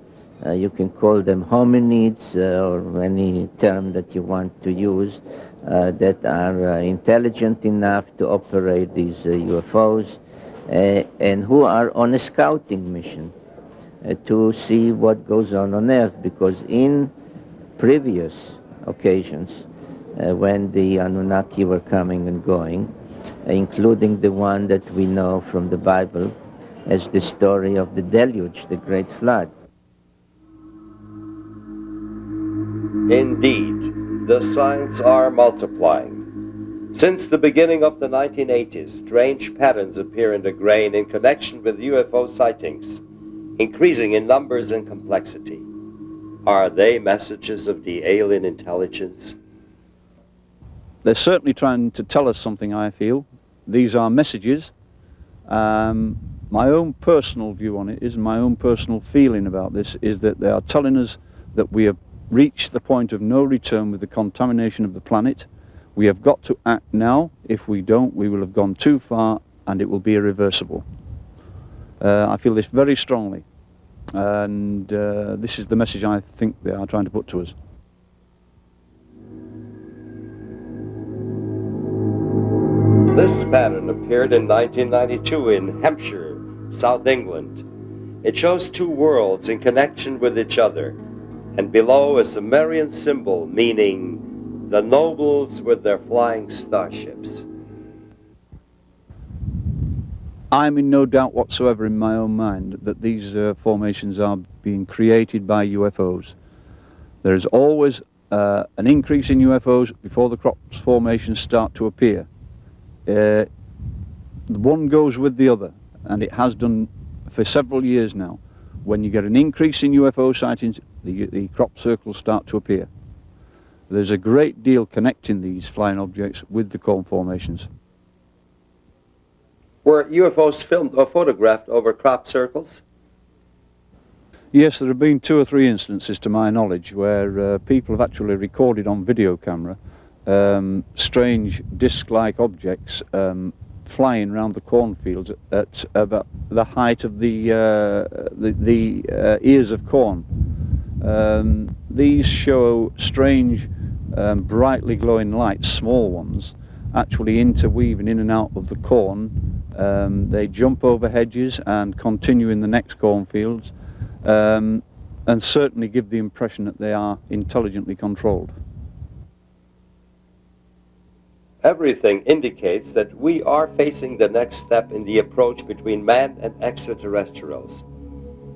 You can call them hominids or any term that you want to use, that are intelligent enough to operate these UFOs and who are on a scouting mission to see what goes on Earth, because in previous occasions when the Anunnaki were coming and going, including the one that we know from the Bible as the story of the deluge, the great flood. Indeed, the signs are multiplying. Since the beginning of the 1980s, strange patterns appear in the grain in connection with UFO sightings, increasing in numbers and complexity. Are they messages of the alien intelligence? They're certainly trying to tell us something, I feel. These are messages. My own personal view on it is, my own personal feeling about this is that they are telling us that we have reached the point of no return with the contamination of the planet. We have got to act now. If we don't, we will have gone too far and it will be irreversible. I feel this very strongly, and this is the message I think they are trying to put to us. This pattern appeared in 1992 in Hampshire, South England. It shows two worlds in connection with each other, and below a Sumerian symbol meaning the nobles with their flying starships. I'm in no doubt whatsoever in my own mind that these formations are being created by UFOs. There is always an increase in UFOs before the crops formations start to appear. One goes with the other, and it has done for several years now. When you get an increase in UFO sightings, the crop circles start to appear. There's a great deal connecting these flying objects with the corn formations. Were UFOs filmed or photographed over crop circles? Yes, there have been 2 or 3 instances to my knowledge where people have actually recorded on video camera strange disc-like objects flying around the cornfields at about the height of the ears of corn. These show strange, brightly glowing lights, small ones, actually interweaving in and out of the corn. They jump over hedges and continue in the next cornfields, and certainly give the impression that they are intelligently controlled. Everything indicates that we are facing the next step in the approach between man and extraterrestrials.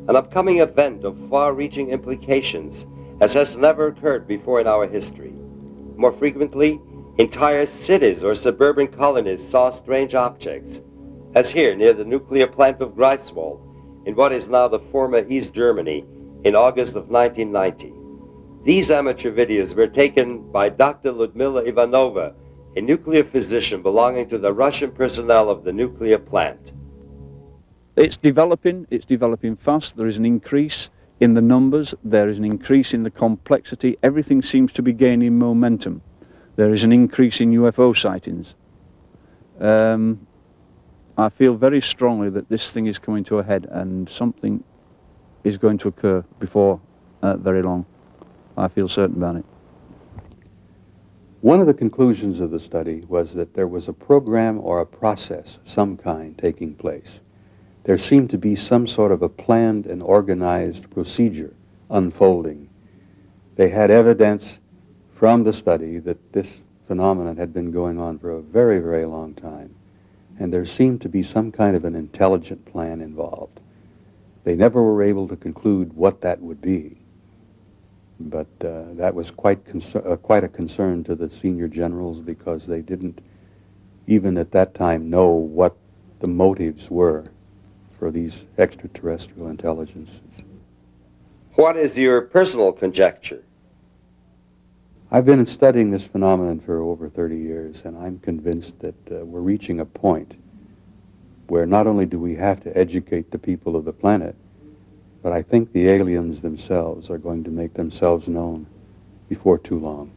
An upcoming event of far-reaching implications as has never occurred before in our history. More frequently, Entire cities or suburban colonies saw strange objects, as here near the nuclear plant of Greifswald, in what is now the former East Germany, in August of 1990. These amateur videos were taken by Dr. Ludmila Ivanova, a nuclear physician belonging to the Russian personnel of the nuclear plant. It's developing fast. There is an increase in the numbers, there is an increase in the complexity. Everything seems to be gaining momentum. There is an increase in UFO sightings. I feel very strongly that this thing is coming to a head and something is going to occur before very long. I feel certain about it. One of the conclusions of the study was that there was a program or a process of some kind taking place. There seemed to be some sort of a planned and organized procedure unfolding. They had evidence from the study that this phenomenon had been going on for a very, very long time, and there seemed to be some kind of an intelligent plan involved. They never were able to conclude what that would be, but that was quite a concern to the senior generals, because they didn't even at that time know what the motives were for these extraterrestrial intelligences. What is your personal conjecture? I've been studying this phenomenon for over 30 years, and I'm convinced that we're reaching a point where not only do we have to educate the people of the planet, but I think the aliens themselves are going to make themselves known before too long.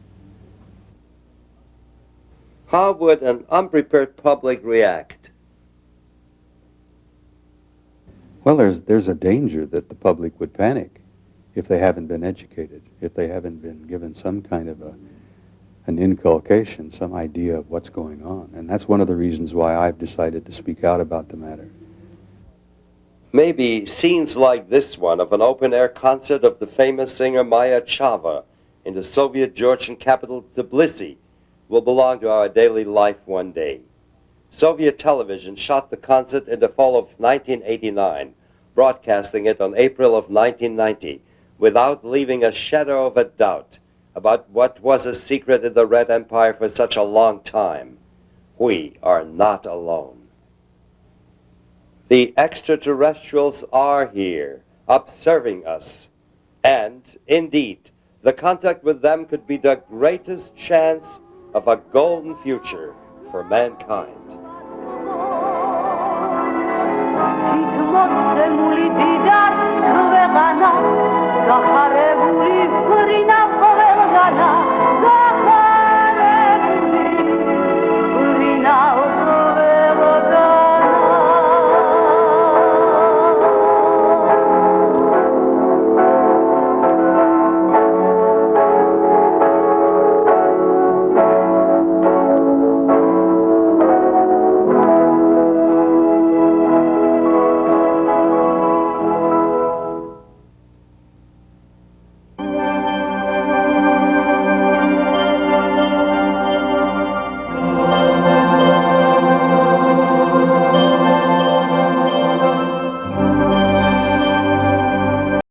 How would an unprepared public react? Well, there's a danger that the public would panic if they haven't been educated, if they haven't been given some kind of an inculcation, some idea of what's going on. And that's one of the reasons why I've decided to speak out about the matter. Maybe scenes like this one of an open-air concert of the famous singer Maya Chava in the Soviet Georgian capital Tbilisi will belong to our daily life one day. Soviet television shot the concert in the fall of 1989, broadcasting it on April of 1990, without leaving a shadow of a doubt about what was a secret in the Red Empire for such a long time. We are not alone. The extraterrestrials are here, observing us. And, indeed, the contact with them could be the greatest chance of a golden future for mankind. מולי דידת כבגנה, כחרי